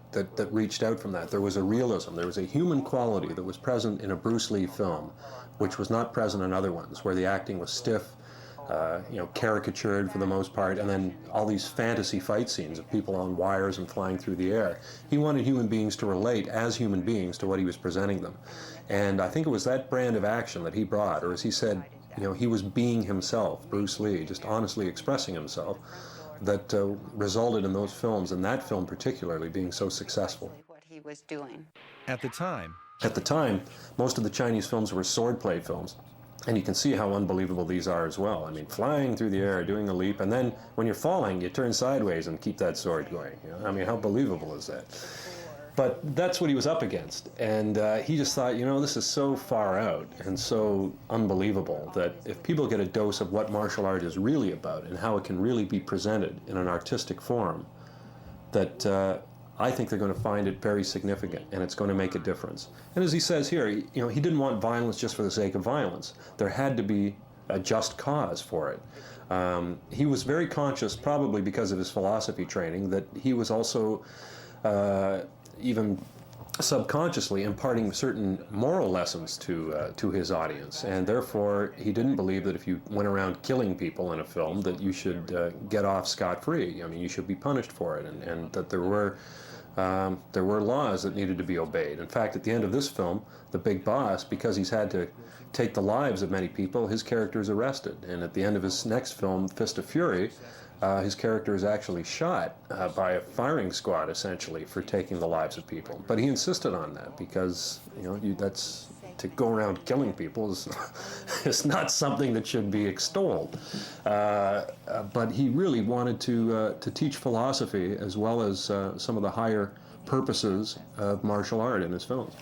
reached out from that. There was a realism, there was a human quality that was present in a Bruce Lee film, which was not present in other ones, where the acting was stiff, you know, caricatured for the most part, and then all these fantasy fight scenes of people on wires and flying through the air. He wanted human beings to relate as human beings to what he was presenting them. And I think it was that brand of action that he brought, or as he said, you know, he was being himself, Bruce Lee, just honestly expressing himself, that resulted in those films, and that film particularly, being so successful. What he was doing. At the time, most of the Chinese films were swordplay films. And you can see how unbelievable these are as well. I mean, flying through the air, doing a leap, and then when you're falling, you turn sideways and keep that sword going. You know? I mean, how believable is that? But that's what he was up against. And he just thought, you know, this is so far out and so unbelievable that if people get a dose of what martial art is really about and how it can really be presented in an artistic form, that I think they're going to find it very significant, and it's going to make a difference. And as he says here, you know, he didn't want violence just for the sake of violence. There had to be a just cause for it. He was very conscious, probably because of his philosophy training, that he was also even subconsciously imparting certain moral lessons to his audience, and therefore he didn't believe that if you went around killing people in a film that you should get off scot-free. I mean, you should be punished for it, and that there were laws that needed to be obeyed. In fact, at the end of this film, The Big Boss, because he's had to take the lives of many people, his character is arrested, and at the end of his next film, Fist of Fury, his character is actually shot by a firing squad, essentially, for taking the lives of people. But he insisted on that because, you know, that's to go around killing people is not something that should be extolled. But he really wanted to teach philosophy as well as some of the higher purposes of martial art in his films.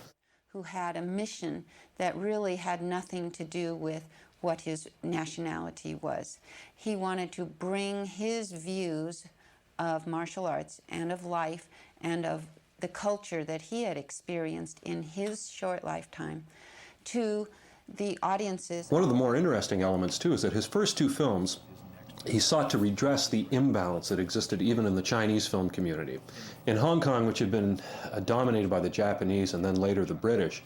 Who had a mission that really had nothing to do with what his nationality was. He wanted to bring his views of martial arts and of life and of the culture that he had experienced in his short lifetime to the audiences. One of the more interesting elements, too, is that his first two films, he sought to redress the imbalance that existed even in the Chinese film community. In Hong Kong, which had been dominated by the Japanese and then later the British,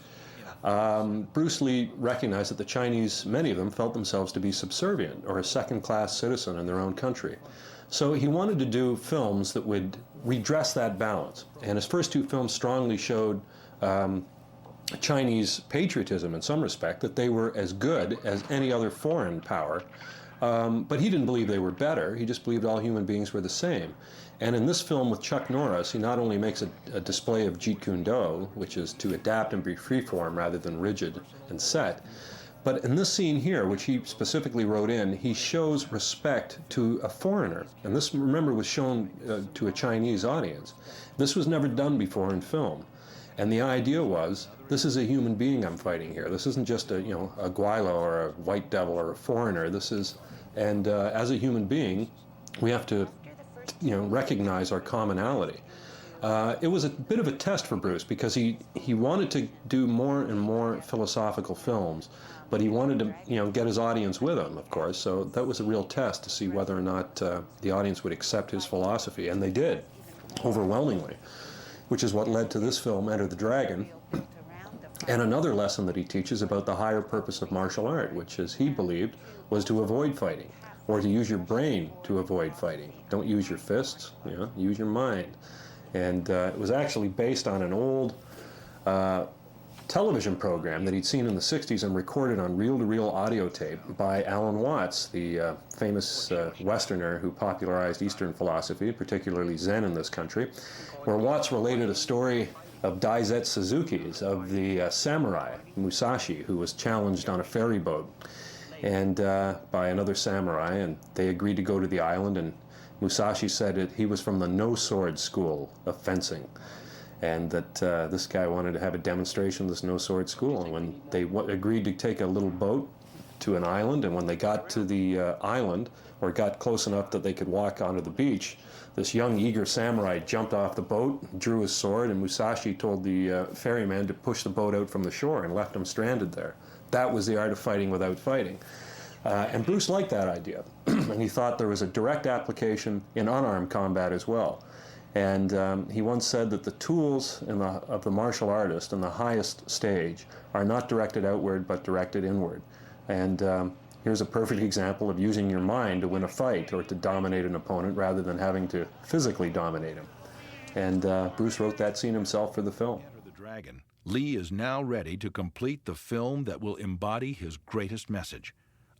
Bruce Lee recognized that the Chinese, many of them, felt themselves to be subservient or a second-class citizen in their own country. So he wanted to do films that would redress that balance. And his first two films strongly showed Chinese patriotism in some respect, that they were as good as any other foreign power. But he didn't believe they were better. He just believed all human beings were the same. And in this film with Chuck Norris, he not only makes a display of Jeet Kune Do, which is to adapt and be freeform rather than rigid and set, but in this scene here, which he specifically wrote in, he shows respect to a foreigner. And this, remember, was shown to a Chinese audience. This was never done before in film. And the idea was, this is a human being I'm fighting here. This isn't just a guaylo or a white devil or a foreigner. This is, and as a human being, we have to, recognize our commonality. It was a bit of a test for Bruce because he wanted to do more and more philosophical films, but he wanted to, get his audience with him, of course. So that was a real test to see whether or not the audience would accept his philosophy, and they did, overwhelmingly, which is what led to this film, Enter the Dragon, and another lesson that he teaches about the higher purpose of martial art, which, as he believed, was to avoid fighting, or to use your brain to avoid fighting. Don't use your fists, use your mind. And it was actually based on an old television program that he'd seen in the 60s and recorded on reel-to-reel audio tape by Alan Watts, the famous Westerner who popularized Eastern philosophy, particularly Zen in this country, where Watts related a story of Daisetsu Suzuki's, of the samurai, Musashi, who was challenged on a ferry boat and by another samurai, and they agreed to go to the island, and Musashi said that he was from the no-sword school of fencing, and that this guy wanted to have a demonstration of this no-sword school. And when they agreed to take a little boat to an island, and when they got to the island, or got close enough that they could walk onto the beach, this young, eager samurai jumped off the boat, drew his sword, and Musashi told the ferryman to push the boat out from the shore and left him stranded there. That was the art of fighting without fighting. And Bruce liked that idea, and he thought there was a direct application in unarmed combat as well. And he once said that the tools of the martial artist in the highest stage are not directed outward, but directed inward. And here's a perfect example of using your mind to win a fight or to dominate an opponent rather than having to physically dominate him. And Bruce wrote that scene himself for the film. Enter the Dragon. Lee is now ready to complete the film that will embody his greatest message,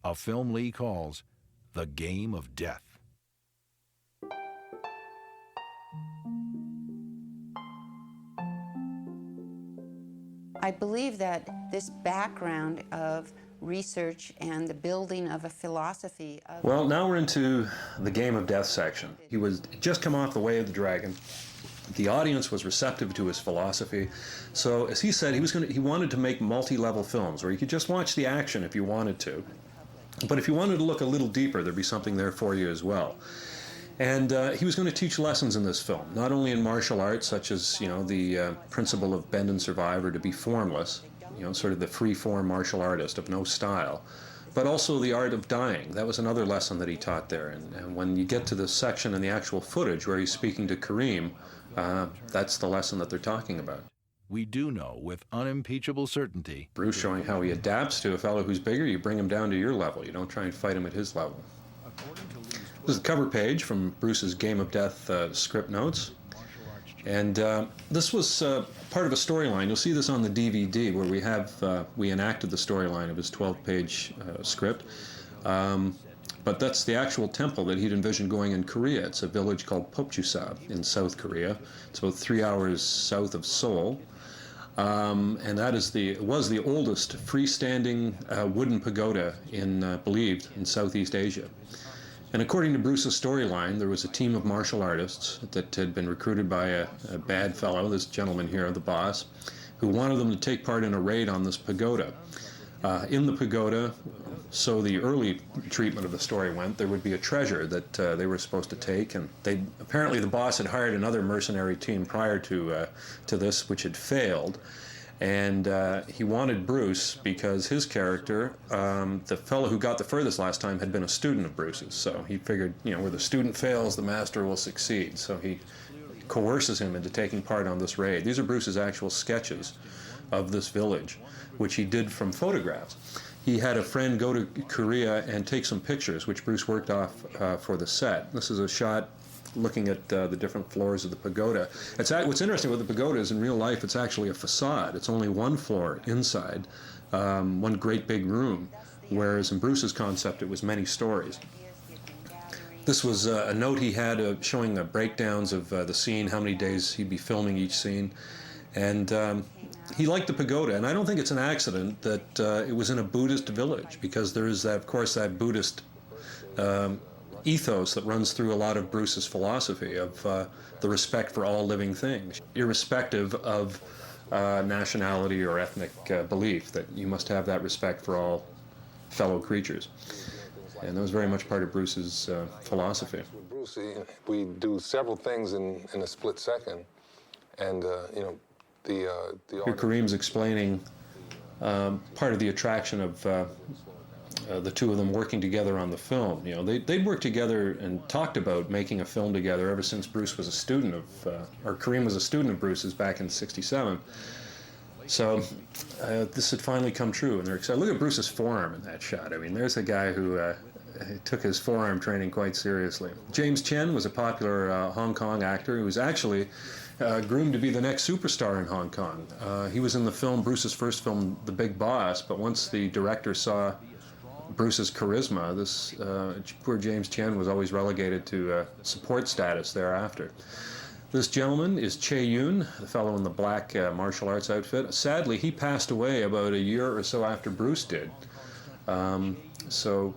a film Lee calls The Game of Death. I believe that this background of research and the building of a philosophy of... Well, now we're into the Game of Death section. He was just come off The Way of the Dragon. The audience was receptive to his philosophy. So, as he said, he wanted to make multi-level films where you could just watch the action if you wanted to. But if you wanted to look a little deeper, there'd be something there for you as well. And he was going to teach lessons in this film, not only in martial arts, such as, the principle of bend and survive, or to be formless, sort of the free-form martial artist of no style, but also the art of dying. That was another lesson that he taught there. And when you get to this section in the actual footage where he's speaking to Kareem, that's the lesson that they're talking about. We do know with unimpeachable certainty. Bruce showing how he adapts to a fellow who's bigger. You bring him down to your level. You don't try and fight him at his level. This is the cover page from Bruce's Game of Death script notes. And this was part of a storyline. You'll see this on the DVD where we enacted the storyline of his 12-page script. But that's the actual temple that he'd envisioned going in Korea. It's a village called Popchusa in South Korea. It's about 3 hours south of Seoul. And that was the oldest freestanding wooden pagoda believed in Southeast Asia. And according to Bruce's storyline, there was a team of martial artists that had been recruited by a bad fellow, this gentleman here, the boss, who wanted them to take part in a raid on this pagoda. In the pagoda, so the early treatment of the story went, there would be a treasure that they were supposed to take, and apparently the boss had hired another mercenary team prior to this, which had failed. And he wanted Bruce because his character, the fellow who got the furthest last time, had been a student of Bruce's. So he figured, where the student fails, the master will succeed. So he coerces him into taking part on this raid. These are Bruce's actual sketches of this village, which he did from photographs. He had a friend go to Korea and take some pictures, which Bruce worked off for the set. This is a shot looking at the different floors of the pagoda. What's interesting with the pagoda is in real life it's actually a facade. It's only one floor inside, one great big room, whereas in Bruce's concept it was many stories. This was a note he had showing the breakdowns of the scene, how many days he'd be filming each scene. And he liked the pagoda, and I don't think it's an accident that it was in a Buddhist village, because there is, of course, that Buddhist ethos that runs through a lot of Bruce's philosophy of the respect for all living things, irrespective of nationality or ethnic belief, that you must have that respect for all fellow creatures. And that was very much part of Bruce's philosophy. With Bruce, we do several things in a split second, and here Kareem's explaining part of the attraction of the two of them working together on the film. They'd worked together and talked about making a film together ever since Bruce was a student of, or Kareem was a student of Bruce's back in '67. So this had finally come true, and they're excited. Look at Bruce's forearm in that shot. I mean, there's a guy who took his forearm training quite seriously. James Chen was a popular Hong Kong actor who was actually groomed to be the next superstar in Hong Kong. He was in the film, Bruce's first film, The Big Boss, but once the director saw Bruce's charisma, this poor James Chen was always relegated to support status thereafter. This gentleman is Che Yun, the fellow in the black martial arts outfit. Sadly, he passed away about a year or so after Bruce did. So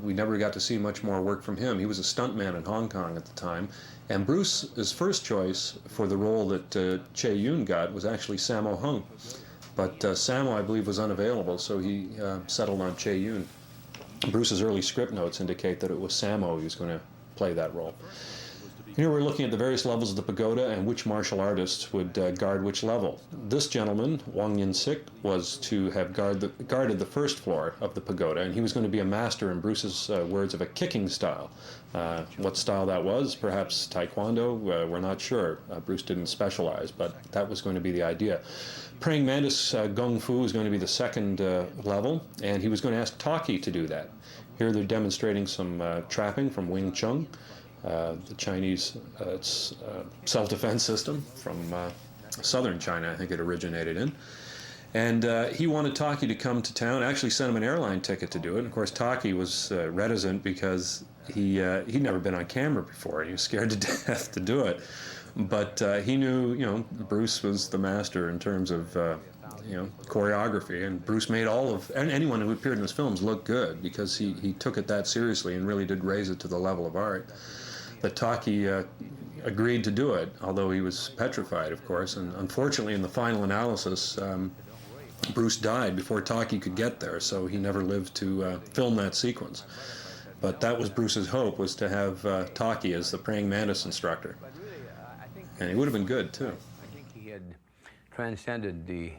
we never got to see much more work from him. He was a stuntman in Hong Kong at the time. And Bruce's first choice for the role that Che Yun got was actually Sammo Hung. But Sammo, I believe, was unavailable, so he settled on Che Yun. Bruce's early script notes indicate that it was Sammo who was going to play that role. Here we're looking at the various levels of the pagoda and which martial artists would guard which level. This gentleman, Wang Yin-sik, was to have guarded the first floor of the pagoda, and he was going to be a master, in Bruce's words, of a kicking style. What style that was, perhaps Taekwondo, we're not sure. Bruce didn't specialize, but that was going to be the idea. Praying Mantis Gung Fu was going to be the second level, and he was going to ask Taki to do that. Here they're demonstrating some trapping from Wing Chun, the Chinese self-defense system from southern China, I think it originated in. And he wanted Taki to come to town, actually sent him an airline ticket to do it. And of course, Taki was reticent because he'd never been on camera before. He was scared to death to do it. But he knew, Bruce was the master in terms of, choreography. And Bruce made anyone who appeared in his films look good, because he took it that seriously and really did raise it to the level of art. But Taki agreed to do it, although he was petrified, of course. And unfortunately, in the final analysis, Bruce died before Taki could get there, so he never lived to film that sequence. But that was Bruce's hope, was to have Taki as the praying mantis instructor. And he would have been good, too. I think he had transcended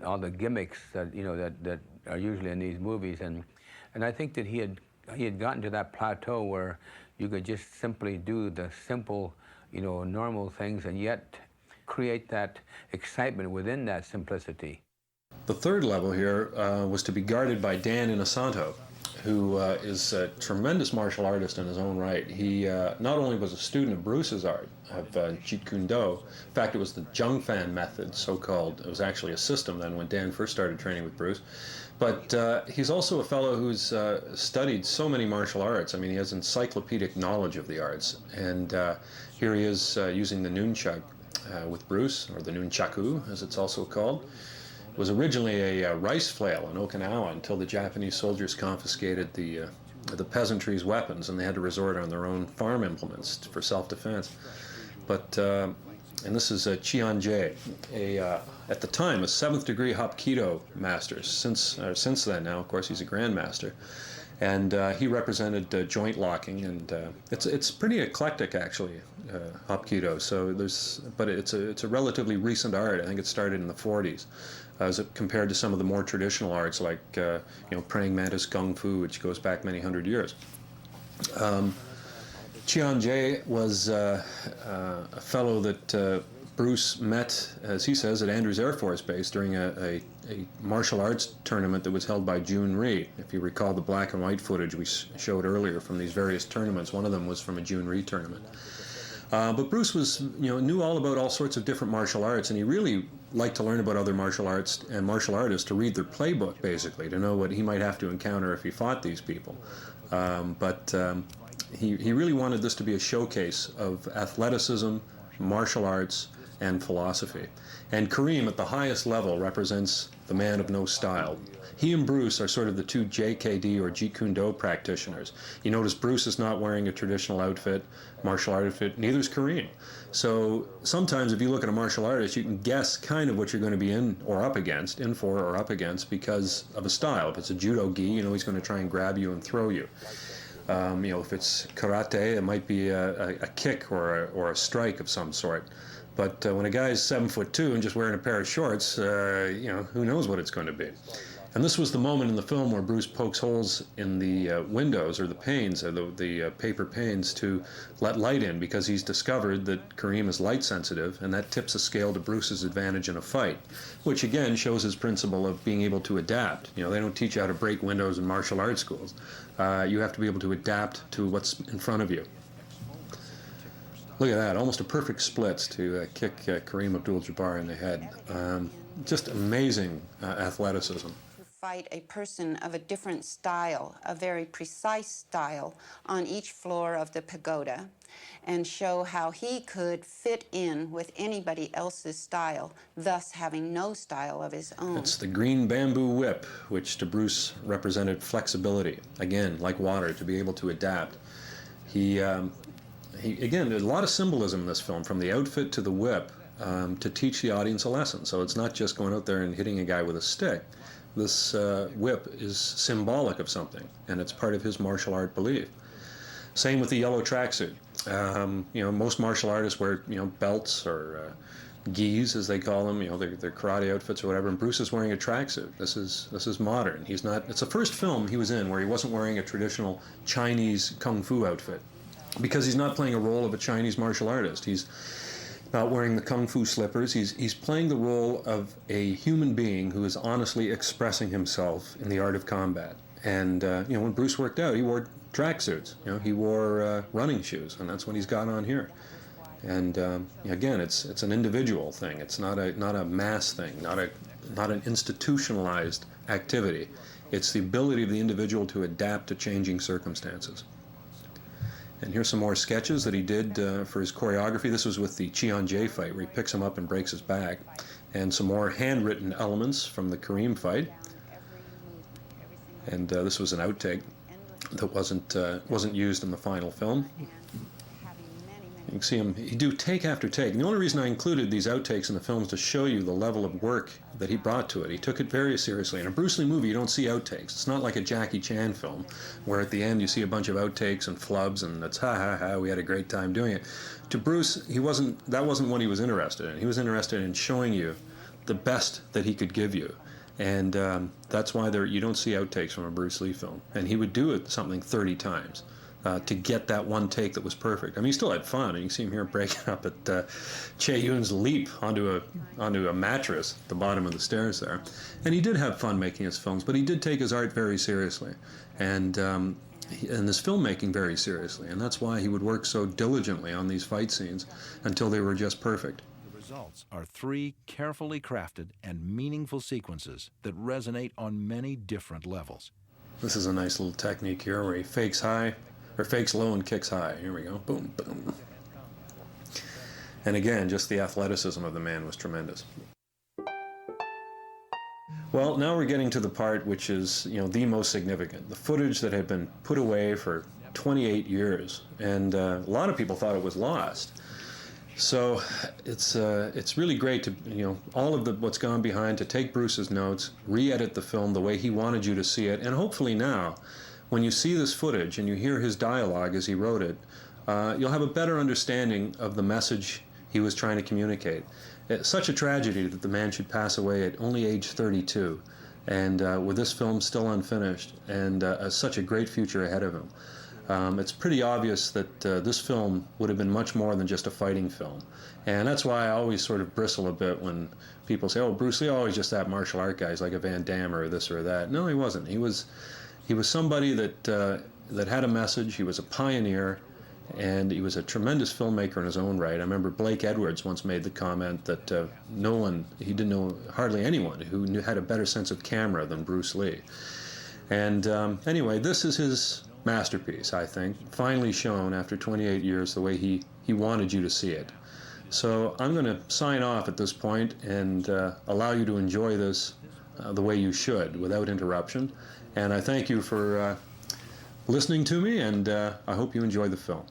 all the gimmicks that, that are usually in these movies. And I think that he had gotten to that plateau where you could just simply do the simple, normal things, and yet create that excitement within that simplicity. The third level here was to be guarded by Dan Inosanto, who is a tremendous martial artist in his own right. He not only was a student of Bruce's art, of Jeet Kune Do. In fact, it was the Zheng Fan method, so-called. It was actually a system then when Dan first started training with Bruce. But he's also a fellow who's studied so many martial arts. I mean, he has encyclopedic knowledge of the arts. And here he is using the nunchuk with Bruce, or the nunchaku, as it's also called. It was originally a rice flail in Okinawa until the Japanese soldiers confiscated the the peasantry's weapons, and they had to resort on their own farm implements for self-defense. But and this is Chian Jie, at the time a 7th degree Hapkido master. Since then, now of course he's a grandmaster, and he represented joint locking, and it's pretty eclectic actually, Hapkido. So but it's a relatively recent art. I think it started in the 40s, as compared to some of the more traditional arts like praying mantis kung fu, which goes back many hundred years. Chian Jie was a fellow that Bruce met, as he says, at Andrews Air Force Base during a martial arts tournament that was held by June Rhee. If you recall the black and white footage we showed earlier from these various tournaments, one of them was from a June Rhee tournament. But Bruce knew all about all sorts of different martial arts, and he really liked to learn about other martial arts and martial artists, to read their playbook, basically, to know what he might have to encounter if he fought these people. He really wanted this to be a showcase of athleticism, martial arts, and philosophy. And Kareem, at the highest level, represents the man of no style. He and Bruce are sort of the two JKD or Jeet Kune Do practitioners. You notice Bruce is not wearing a traditional outfit, martial art outfit, neither is Kareem. So sometimes if you look at a martial artist, you can guess kind of what you're going to be in for or up against, because of a style. If it's a judo gi, he's going to try and grab you and throw you. If it's karate, it might be a kick or a strike of some sort. But when a guy's 7'2" and just wearing a pair of shorts, who knows what it's going to be. And this was the moment in the film where Bruce pokes holes in the windows, or the panes, or the paper panes, to let light in, because he's discovered that Kareem is light sensitive, and that tips a scale to Bruce's advantage in a fight, which again shows his principle of being able to adapt. They don't teach you how to break windows in martial arts schools. You have to be able to adapt to what's in front of you. Look at that, almost a perfect splits to kick Kareem Abdul-Jabbar in the head. Just amazing athleticism. Fight a person of a different style, a very precise style, on each floor of the pagoda, and show how he could fit in with anybody else's style, thus having no style of his own. It's the green bamboo whip, which to Bruce represented flexibility. Again, like water, to be able to adapt. He again, there's a lot of symbolism in this film, from the outfit to the whip, to teach the audience a lesson. So it's not just going out there and hitting a guy with a stick. This whip is symbolic of something, and it's part of his martial art belief. Same with the yellow tracksuit. Most martial artists wear, belts or gis, as they call them, their karate outfits or whatever, and Bruce is wearing a tracksuit. This is modern. He's not. It's the first film he was in where he wasn't wearing a traditional Chinese kung fu outfit, because he's not playing a role of a Chinese martial artist. He's not wearing the kung fu slippers. He's playing the role of a human being who is honestly expressing himself in the art of combat. And when Bruce worked out, he wore tracksuits. He wore running shoes, and that's what he's got on here. And again, it's an individual thing. It's not a mass thing, not an institutionalized activity. It's the ability of the individual to adapt to changing circumstances. And here's some more sketches that he did for his choreography. This was with the Chian Jie fight, where he picks him up and breaks his back. And some more handwritten elements from the Kareem fight. And this was an outtake that wasn't used in the final film. You can see him, he'd do take after take. And the only reason I included these outtakes in the film is to show you the level of work that he brought to it. He took it very seriously. In a Bruce Lee movie, you don't see outtakes. It's not like a Jackie Chan film, where at the end you see a bunch of outtakes and flubs, and it's ha ha ha, we had a great time doing it. To Bruce, that wasn't what he was interested in. He was interested in showing you the best that he could give you. And that's why you don't see outtakes from a Bruce Lee film. And he would do it something 30 times. To get that one take that was perfect. I mean, he still had fun, and you can see him here breaking up at Che Yun's leap onto a mattress at the bottom of the stairs there. And he did have fun making his films, but he did take his art very seriously, and his filmmaking very seriously, and that's why he would work so diligently on these fight scenes until they were just perfect. The results are 3 carefully crafted and meaningful sequences that resonate on many different levels. This is a nice little technique here where he fakes low and kicks high. Here we go. Boom, boom. And again, just the athleticism of the man was tremendous. Well, now we're getting to the part which is, the most significant. The footage that had been put away for 28 years, and a lot of people thought it was lost. So it's really great to, all of what's gone behind, to take Bruce's notes, re-edit the film the way he wanted you to see it, and hopefully now, when you see this footage and you hear his dialogue as he wrote it, you'll have a better understanding of the message he was trying to communicate. It's such a tragedy that the man should pass away at only age 32, and with this film still unfinished, and such a great future ahead of him. It's pretty obvious that this film would have been much more than just a fighting film. And that's why I always sort of bristle a bit when people say, oh, Bruce Lee, always just that martial art guy. He's like a Van Damme or this or that. No, he wasn't. He was somebody that had a message. He was a pioneer, and he was a tremendous filmmaker in his own right. I remember Blake Edwards once made the comment that he didn't know hardly anyone who had a better sense of camera than Bruce Lee. And anyway, this is his masterpiece, I think, finally shown after 28 years the way he wanted you to see it. So I'm going to sign off at this point and allow you to enjoy this the way you should, without interruption. And I thank you for listening to me, and I hope you enjoy the film.